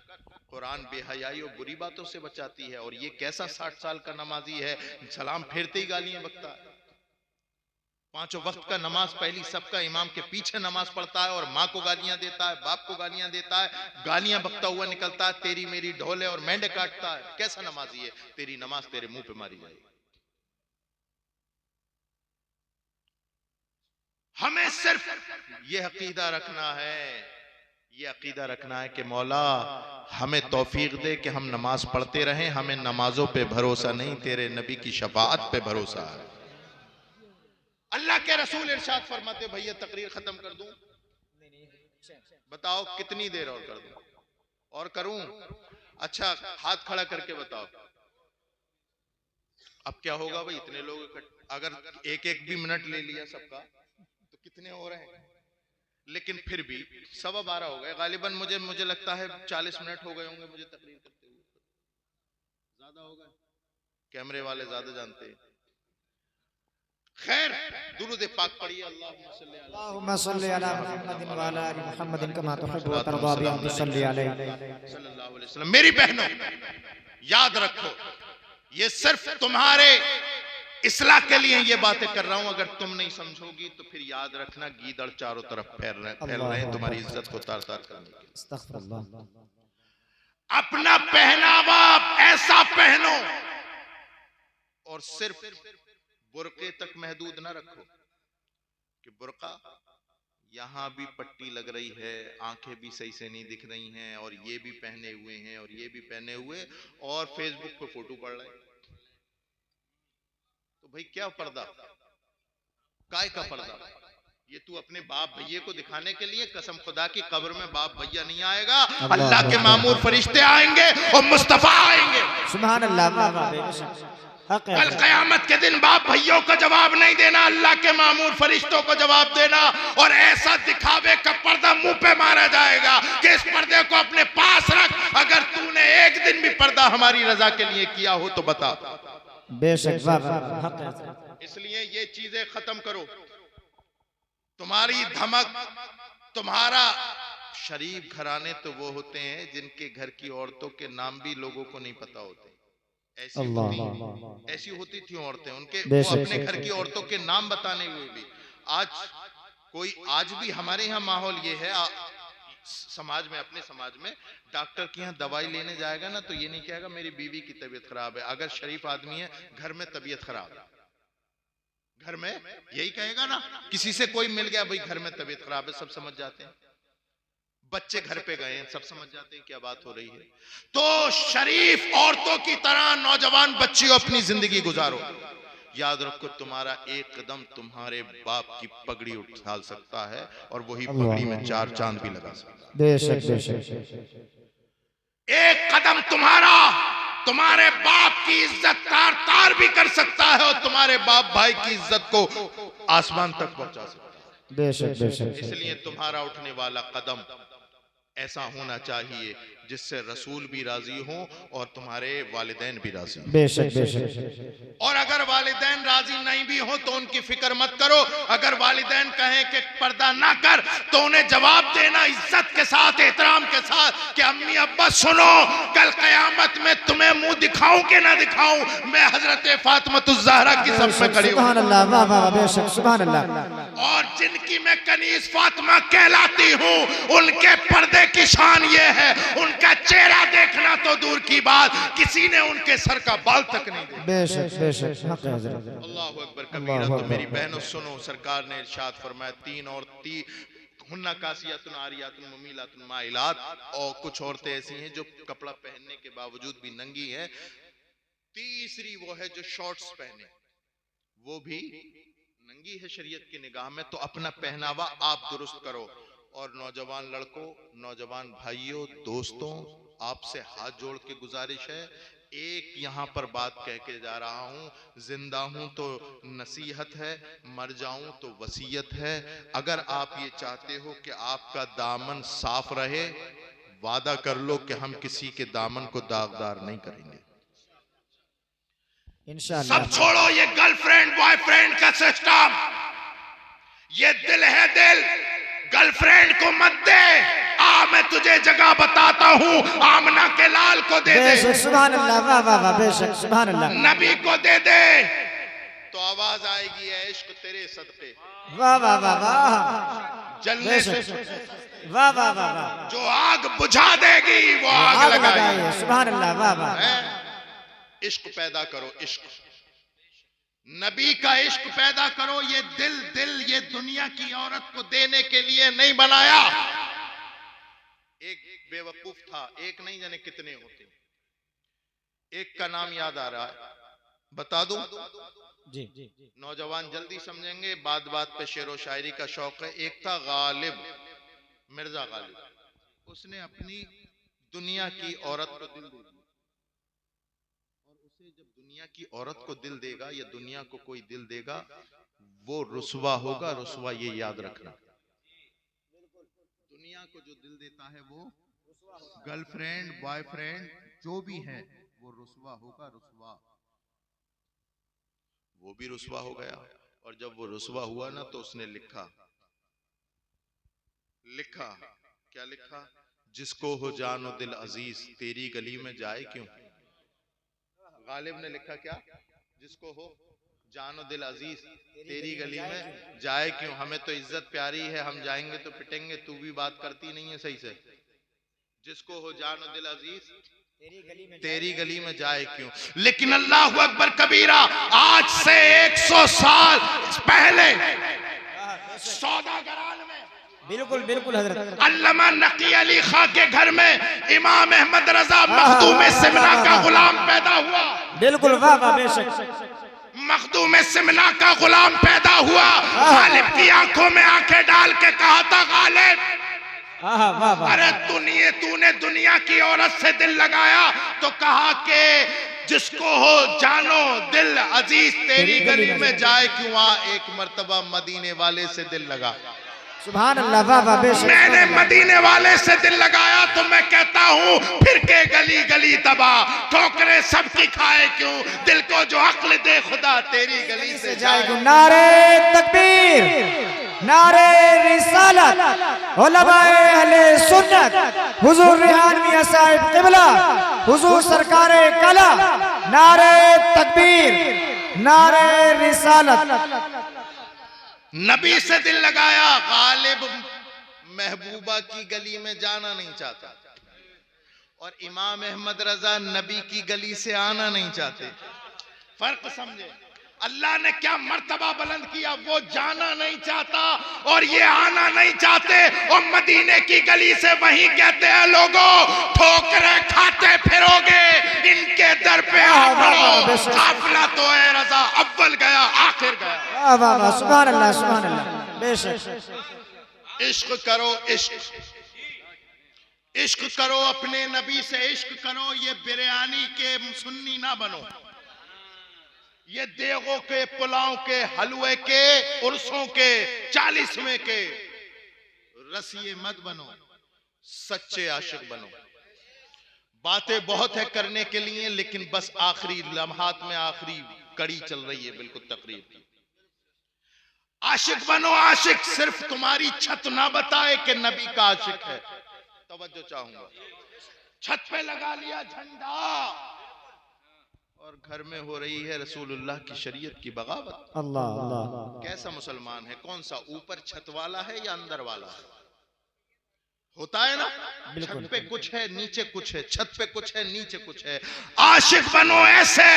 कुरान बेहयाई और बुरी बातों से बचाती है। और ये कैसा 60 साल का नमाजी है, सलाम फेरते ही गालियां बकता है। 5 वक्त का नमाज पहली सबका इमाम के पीछे नमाज पढ़ता है और माँ को गालियां देता है, बाप को गालियां देता है, गालियां बकता हुआ निकलता है, तेरी मेरी ढोले और मेंढे काटता है। कैसा नमाजी है? तेरी नमाज तेरे मुंह पे मारी जाएगी। हमें सिर्फ ये अकीदा रखना है कि मौला हमें तौफीक दे कि हम नमाज पढ़ते रहें, हमें नमाजों पे भरोसा नहीं, तेरे नबी की शफाअत पे भरोसा है। अल्लाह के रसूल इरशाद फरमाते, भैया तकरीर खत्म कर दूं? बताओ कितनी देर और कर दूं? और करूं? अच्छा, हाथ खड़ा करके बताओ। अब क्या होगा भाई, इतने लोग अगर एक भी मिनट ले लिया सबका, कितने हो रहे हैं? लेकिन फिर भी 12:15 हो गए गालिबन। मुझे लगता है 40 मिनट हो गए होंगे मुझे तकरीर करते हुए, ज्यादा हो गए, कैमरे वाले ज्यादा जानते हैं। खैर, दुरूद पाक पढ़िए, अल्लाहुम्मा सल्ली अला मुहम्मदिन व अला आलि मुहम्मदिन कमा तुहिब्बु व तर्दा बिही सल्ली अलैहि सल्लल्लाहु अलैहि वसल्लम। मेरी बहनों, याद रखो, ये सिर्फ तुम्हारे इस्लाह के लिए ये बातें कर रहा हूं। अगर तुम नहीं समझोगी तो फिर याद रखना गीदड़ चारों तरफ फैल रहे हैं तुम्हारी इज्जत को तार तार करने के लिए। अस्तगफिरुल्लाह। अपना पहनावा ऐसा पहनो और सिर्फ बुरके तक महदूद ना रखो कि बुरका यहां भी पट्टी लग रही है, आंखें भी सही से नहीं दिख रही हैं, और ये भी पहने हुए हैं और ये भी पहने हुए, और फेसबुक पे फोटो पड़ रहे हैं। तो भाई क्या पर्दा, काय का पर्दा? ये तू अपने बाप भैया को दिखाने के लिए? कसम खुदा की कब्र में बाप भैया नहीं आएगा, अल्लाह के मामूर फरिश्ते आएंगे और मुस्तफा आएंगे। सुभान अल्लाह। कल कयामत के दिन बाप भैयों को जवाब नहीं देना, अल्लाह के मामूर फरिश्तों को जवाब देना। और ऐसा दिखावे का पर्दा मुंह पे मारा जाएगा कि इस पर्दे को अपने पास रख, अगर तूने एक दिन भी पर्दा हमारी रजा के लिए किया हो तो बता। बेशक। इसलिए ये चीजें खत्म करो। तुम्हारी धमक, तुम्हारा शरीफ घराने तो वो होते हैं जिनके घर की औरतों के नाम भी लोगों को नहीं पता होते। ऐसी होती थी औरतें, उनके वो अपने घर की औरतों के नाम बताने हुए भी। आज भी हमारे यहाँ माहौल ये है, समाज में, अपने समाज में डॉक्टर के यहाँ दवाई लेने जाएगा ना तो ये नहीं कहेगा मेरी बीवी की तबीयत खराब है। अगर शरीफ आदमी है, घर में तबीयत खराब है, घर में यही कहेगा ना। किसी से कोई मिल गया, भाई घर में तबीयत खराब है, सब समझ जाते हैं। बच्चे घर पे गए हैं, सब समझ जाते हैं क्या बात हो रही है। तो शरीफ औरतों की तरह नौजवान बच्चियों अपनी जिंदगी गुजारो। याद रखो, तुम्हारा एक कदम तुम्हारे बाप की पगड़ी उठा सकता है, और वही पगड़ी में 4 चांद भी लगा सकता है। बेशक। एक कदम तुम्हारा तुम्हारे बाप की इज्जत तार तार भी कर सकता है, और तुम्हारे बाप भाई की इज्जत को आसमान तक पहुंचा सकता है। बेशक। इसलिए तुम्हारा उठने वाला कदम ऐसा होना चाहिए जिससे रसूल भी राजी हो और तुम्हारे वालिदैन भी राजी हो। बेशक। और अगर वालिदैन राजी नहीं भी हो तो उनकी फिक्र मत करो। अगर वालिदैन कहें कि पर्दा ना कर तो उन्हें जवाब देना इज्जत के साथ, एहतराम के साथ कि अम्मी अब्बा सुनो, कल कयामत में तुम्हें मुंह दिखाऊं कि ना दिखाऊं, मैं हजरत फातिमातुज़ ज़हरा की सफ में खड़ी हूं। सुभान अल्लाह, वाह वाह, बेशक, सुभान अल्लाह। और जिनकी मैं कनीज फातिमा कहलाती हूं, उनके पर्दे की शान ये है, उनका चेहरा देखना तो दूर की बात, किसी ने उनके सर का बाल तक नहीं देखा। बेशक। अल्लाहु अकबर कबीरा। तो मेरी बहनों सुनो, सरकार ने इरशाद फरमाया 3 और 3 हुन्ना कासियातुन आरियातुन मुमीलातुन माइलात, और कुछ औरतें ऐसी हैं जो कपड़ा पहनने के बावजूद भी नंगी हैं। तीसरी वो है जो शॉर्ट्स पहने, वो भी नंगी है शरीयत की निगाह में। तो अपना पहनावा आप दुरुस्त करो। और नौजवान लड़कों, नौजवान भाइयों, दोस्तों, आपसे हाथ जोड़ के गुजारिश है, एक यहां पर बात कह के जा रहा हूं, जिंदा हूं तो नसीहत है, मर जाऊं तो वसीयत है। अगर आप ये चाहते हो कि आपका दामन साफ रहे, वादा कर लो कि हम किसी के दामन को दागदार नहीं करेंगे। इंशाअल्लाह। सब छोड़ो ये गर्लफ्रेंड बॉयफ्रेंड का सिस्टम, ये दिल है दिल, गर्लफ्रेंड को मत दे। मैं तुझे जगह बताता हूँ, आमना के लाल को दे दे। सुभान अल्लाह, वाह वाह वाह, बेशक, सुभान अल्लाह। नबी को दे दे तो आवाज आएगी है इश्क तेरे सदके। वाह वाह वाह वाह, जलने से वाह वाह वाह, जो आग बुझा देगी वो आग लगाएगी। सुभान अल्लाह, वाह वाह। इश्क पैदा करो, इश्क नबी का इश्क पैदा करो। ये दिल ये दुनिया की औरत को देने के लिए नहीं बनाया। एक बेवकूफ था, एक नहीं जाने कितने होते। एक का नाम याद आ रहा है, बता दूं? जी। नौजवान जल्दी समझेंगे, बात बात पे शेरो शायरी का शौक है। एक था गालिब, मिर्जा गालिब। उसने अपनी दुनिया की औरत को दिल दे दिया। जब दुनिया की औरत को दिल देगा या दुनिया को कोई दिल देगा, वो रुसवा होगा। रुसवा ये याद रखना, दुनिया को जो दिल देता है वो गर्लफ्रेंड बॉयफ्रेंड जो भी है वो रुसवा होगा। रुसवा, वो भी रुसवा हो गया। और जब वो रुसवा हुआ ना तो उसने लिखा क्या लिखा? जिसको हो जानो दिल अजीज, तेरी गली में जाए क्यों। गालिब ने लिखा क्या? जिसको हो जानो दिल अजीज तेरी गली में जाए क्यों, हमें तो इज्जत प्यारी है, हम जाएंगे तो पिटेंगे, तू भी बात करती नहीं है सही से। जिसको हो जानो दिल अजीज तेरी गली में जाए क्यों। लेकिन अल्लाह अकबर कबीरा, आज से 100 साल पहले सौदागरान में बिल्कुल बिल्कुल हजरत अल्लामा नकी अली खां के घर में इमाम अहमद रजा मखदूम सिमना का गुलाम पैदा हुआ। बिल्कुल वाह वाह बेशक मखदूम सिमना का गुलाम पैदा हुआ। गालिब की आंखों में आंखें डाल के कहा था, गालिब अरे तूने दुनिया की औरत से दिल लगाया तो कहा कि जिसको हो जानो दिल अजीज तेरी गली में जाए क्यों। वहां एक मर्तबा मदीने वाले से दिल लगा। सुभान अल्लाह वाह वाह बेशक। मैंने मदीने वाले से दिल लगाया तो मैं कहता हूँ फिर के गली गली तबाह, ठोकरे सबकी खाए क्यों, दिल को जो अक्ल दे खुदा तेरी गली से जाए। नारे तकबीर, नारे रिसालत, उलमाए अहले सुन्नत, हुजूर रेहान मियां साहिब क़िबला, हुजूर सरकारे कला, नारे तकबीर, नारे रिसालत। नबी से दिल लगाया, गालिब महबूबा की गली में जाना नहीं चाहता और इमाम अहमद रजा नबी की गली से आना नहीं चाहते। फर्क समझे, अल्लाह ने क्या मर्तबा बुलंद किया। वो जाना नहीं चाहता और ये आना नहीं चाहते, और मदीने की गली से वही कहते हैं लोगों ठोकरे खाते फिरोगे, इनके दर पे आ पड़ो। काफिला तो है रजा, अव्वल गया आखिर गया। वाह वाह वाह सुभान अल्लाह सुभान अल्लाह बेशक। इश्क करो, इश्क करो, अपने नबी से इश्क करो। ये बिरयानी के सुन्नी ना बनो, ये देगों के, पुलाव के, हलवे के, उर्सों के, 40वें के रसिए मत बनो, सच्चे आशिक बनो। बातें बहुत है करने के लिए, लेकिन बस आखिरी लम्हात में आखिरी कड़ी चल रही है बिल्कुल तकरीब की। आशिक बनो, आशिक सिर्फ तुम्हारी छत ना बताए कि नबी का आशिक है। तवज्जो चाहूंगा, छत पे लगा लिया झंडा और घर में हो रही है रसूलुल्लाह की शरीयत की बगावत। अल्लाह अल्लाह, कैसा मुसलमान है, कौन सा ऊपर छत वाला है या अंदर वाला है? होता है ना, छत पे कुछ है नीचे कुछ है, छत पे कुछ है नीचे कुछ है। आशिक बनो ऐसे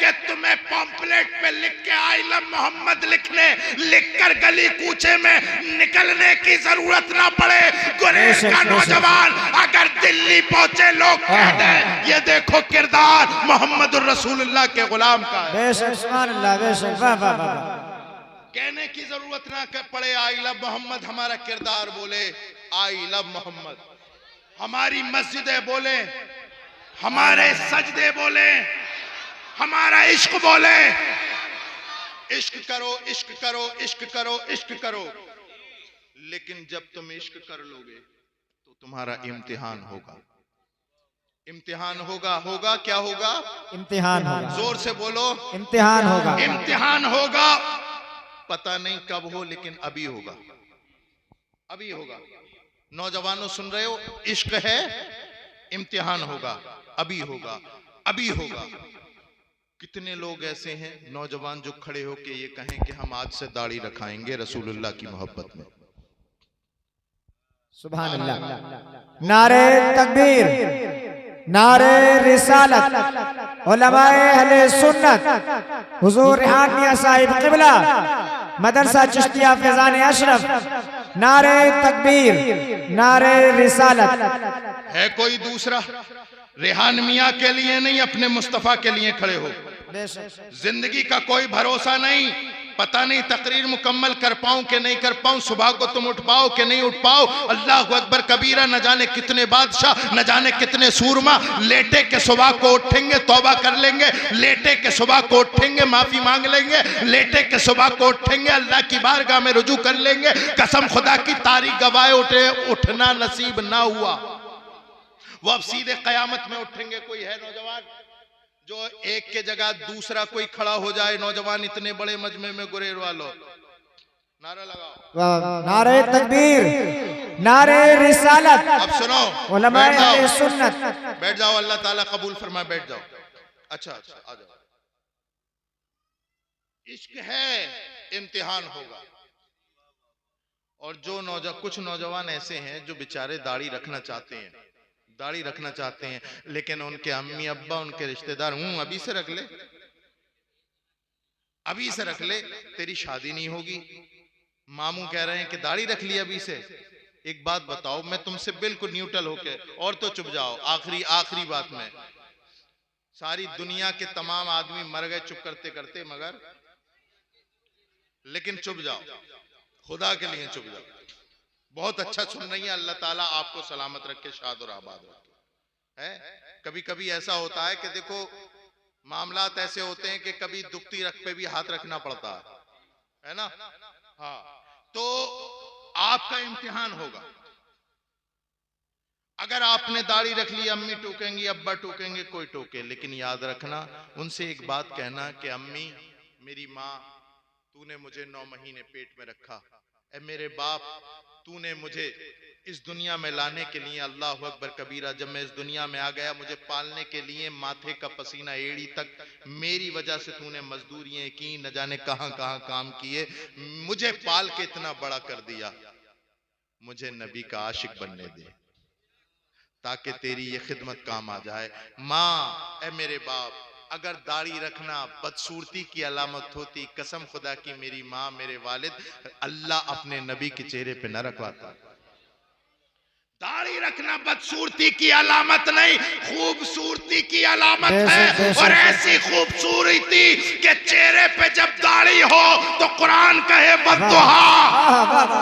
कि तुम्हें पॉम्पलेट पे लिख के आई लव मोहम्मद लिखकर गली कूचे में निकलने की जरूरत ना पड़े। गुरेज का नौजवान अगर दिल्ली पहुंचे, लोग कह दें ये देखो किरदार मोहम्मद रसूलुल्लाह के गुलाम का है। बेशक सुभान अल्लाह बेशक वाह वाह वाह। कहने की जरूरत ना पड़े आई लव मोहम्मद, हमारा किरदार बोले आई लव मोहम्मद, हमारी मस्जिदें बोले, हमारे सजदे बोले, हमारा इश्क बोले। इश्क करो, इश्क करो, इश्क करो, इश्क करो। लेकिन जब तुम इश्क कर लोगे तो तुम्हारा इम्तिहान होगा। इम्तिहान होगा, होगा क्या होगा? इम्तिहान होगा। जोर से बोलो, इम्तिहान होगा। इम्तिहान होगा। पता नहीं कब हो, लेकिन अभी होगा, अभी होगा। नौजवानों सुन रहे हो, इश्क है, इम्तिहान होगा, अभी होगा, अभी होगा। कितने लोग ऐसे हैं नौजवान जो खड़े होके ये कहें कि हम आज से दाढ़ी रखाएंगे रसूलुल्लाह की मोहब्बत में। सुभान अल्लाह। नारे तकबीर, नारे रिसालत, उलमाए अहले सुन्नत, हुजूर रेहान मियां साहिब क़िबला, मदरसा चिश्तिया फैज़ान अशरफ, नारे तकबीर, नारे रिसालत। है कोई दूसरा? रेहान मियां के लिए नहीं, अपने मुस्तफा के लिए खड़े हो। जिंदगी का कोई भरोसा नहीं, पता नहीं तकरीर मुकम्मल कर पाऊं कि नहीं कर पाऊं, सुबह को तुम उठ पाओ कि नहीं उठ पाओ। अल्लाह अकबर कबीरा, न जाने कितने बादशाह, न जाने कितने सूरमा लेटे के सुबह को उठेंगे, तौबा कर लेंगे, लेटे के सुबह को उठेंगे, माफी मांग लेंगे, लेटे के सुबह को उठेंगे, अल्लाह की बारगाह में रुजू कर लेंगे। कसम खुदा की तारीख गवाए उठे, उठना नसीब ना हुआ, वो अब सीधे कयामत में उठेंगे। कोई है नौजवान जो एक के जगह दूसरा कोई खड़ा हो जाए? नौजवान इतने बड़े मजमे में गुरेर वालों, नारा लगाओ, नारे तकबीर, नारे रिसालत। अब सुनो, उलमाए बैठ जाओ, अहले सुन्नत। बैठ जाओ, अल्लाह ताला कबूल फरमाए, बैठ जाओ। अच्छा अच्छा, आ जाओ। इश्क है, इम्तिहान होगा। और जो कुछ नौजवान ऐसे हैं जो बेचारे दाढ़ी रखना चाहते हैं, दाढ़ी रखना चाहते हैं, लेकिन उनके अम्मी अब्बा, उनके रिश्तेदार, अभी से रख ले, अभी से रख ले, तेरी शादी नहीं होगी। मामू कह रहे हैं कि दाढ़ी रख ली अभी से। एक बात बताओ, मैं तुमसे बिल्कुल न्यूट्रल होके, और तो चुप जाओ, आखिरी बात में, सारी दुनिया के तमाम आदमी मर गए चुप करते करते, मगर लेकिन चुप जाओ, खुदा के लिए चुप जाओ। बहुत अच्छा सुन रही है, अल्लाह ताला आपको सलामत रखे, शाद और आबाद रखे। है कभी कभी ऐसा होता है कि देखो मामलात ऐसे होते हैं कि कभी दुखती रख पे भी हाथ रखना पड़ता है ना। हाँ, तो आपका इम्तिहान होगा। अगर आपने दाढ़ी रख ली, अम्मी टोकेंगी, अब्बा टोकेंगे, कोई टोके, लेकिन याद रखना, उनसे एक बात कहना कि अम्मी, मेरी माँ, तूने मुझे 9 महीने पेट में रखा, ऐ मेरे बाप, तूने मुझे इस दुनिया में लाने के लिए, अल्लाह अकबर कबीरा, जब मैं इस दुनिया में आ गया, मुझे पालने के लिए माथे का पसीना एड़ी तक मेरी वजह से तूने मजदूरियां की, न जाने कहां कहां काम किए, मुझे पाल के इतना बड़ा कर दिया। मुझे नबी का आशिक बनने दे ताकि तेरी ये खिदमत काम आ जाए। माँ, ऐ मेरे बाप, अगर दाढ़ी रखना बदसूरती की अलामत होती, कसम खुदा की मेरी माँ, मेरे वालिद, अल्लाह अपने नबी के चेहरे पे न रखवाता। दाढ़ी रखना बदसूरती की अलामत नहीं, खूबसूरती की अलामत है। और ऐसी खूबसूरती के चेहरे पे जब दाढ़ी हो तो कुरान कहे बद्दुहा,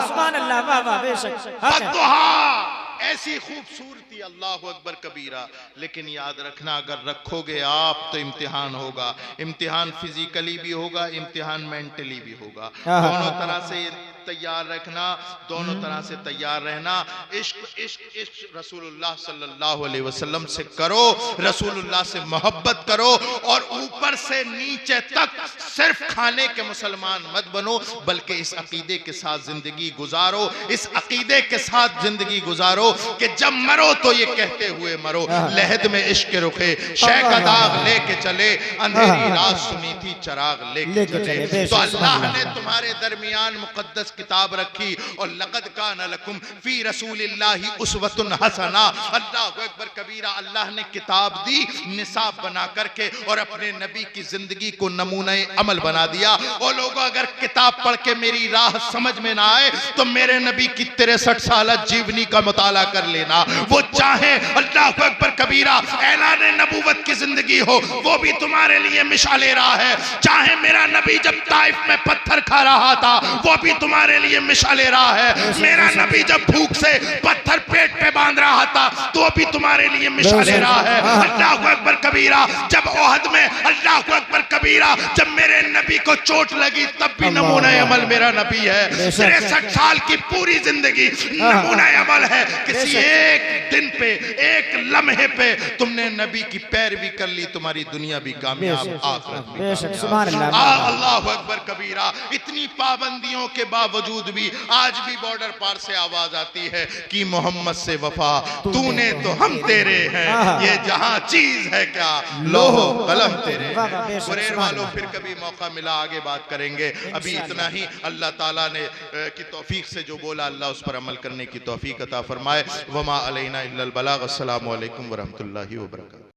सुभान अल्लाह, वाह वाह, बेशक बद्दुहा, ऐसी खूबसूरती, अल्लाह अकबर कबीरा। लेकिन याद रखना, अगर रखोगे आप तो इम्तिहान होगा। इम्तिहान फिजिकली भी होगा, इम्तिहान मेंटली भी होगा। दोनों तरह से तैयार रखना, दोनों तरह से तैयार रहना। इश्क इश्क इश्क रसूलुल्लाह सल्लल्लाहु अलैहि वसल्लम से करो, रसूलुल्लाह से मोहब्बत करो, और ऊपर से नीचे तक सिर्फ खाने के मुसलमान मत बनो, बल्कि इस अकीदे के साथ जिंदगी गुजारो, इस अकीदे के साथ जिंदगी गुजारो कि जब मरो तो ये कहते हुए मरो, लहद में इश्क रुखे शय का दाग लेके चले, अंधेरी रात सुनी थी चिराग लेके चले। तो अल्लाह ने तुम्हारे दरमियान मुकद्दस किताब रखी, और लक़द काना लकुम फी रसूलिल्लाहि उसवतुन हसना। अल्लाह अकबर कबीरा, अल्लाह ने किताब दी निसाब बना करके, और अपने नबी की जिंदगी को नमूना अमल बना दिया। और लोगों, अगर किताब पढ़ के मेरी राह समझ में ना आए तो मेरे नबी की 63 साल जीवनी का मुताला कर लेना। वो चाहे अल्लाह अकबर कबीरा ऐलान नबूवत की जिंदगी हो, वो भी तुम्हारे लिए मिसाले रहा है। चाहे मेरा नबी जब ताइफ में पत्थर खा रहा था, वो भी तुम्हारे लिए मिसाले रहा है। मेरा नबी जब भूख से पत्थर पेट पे बांध रहा था, तो भी तुम्हारे लिए मिसाले रहा है। अल्लाह अकबर कबीरा, जब ओहद में, अल्लाह अकबर कबीरा, जब मेरे नबी को चोट लगी, तब भी नमूना अमल मेरा नबी है। 63 साल की पूरी जिंदगी नमूना अमल है। किसी एक दिन पे, एक लम्हे पे तुमने नबी की पैरवी कर ली, तुम्हारी दुनिया भी कामयाब, आखिरत भी कामयाब। अल्लाह अकबर कबीरा। इतनी पाबंदियों के बावजूद भी आज भी बॉर्डर पार से आवाज आती है कि मोहम्मद से वफा तूने तो हम तेरे हैं, ये जहां चीज है क्या लोहो कलम तेरे। गुरेर वालों, फिर कभी मौका मिला आगे बात करेंगे। अभी इतना ही। अल्लाह ताला ने की तौफीक से जो बोला, अल्लाह उस पर अमल करने की तौफीक अता फरमाए। वमा अलैना इल्लल बलाग। अस्सलामु अलैकुम व रहमतुल्लाहि व बरकातहू।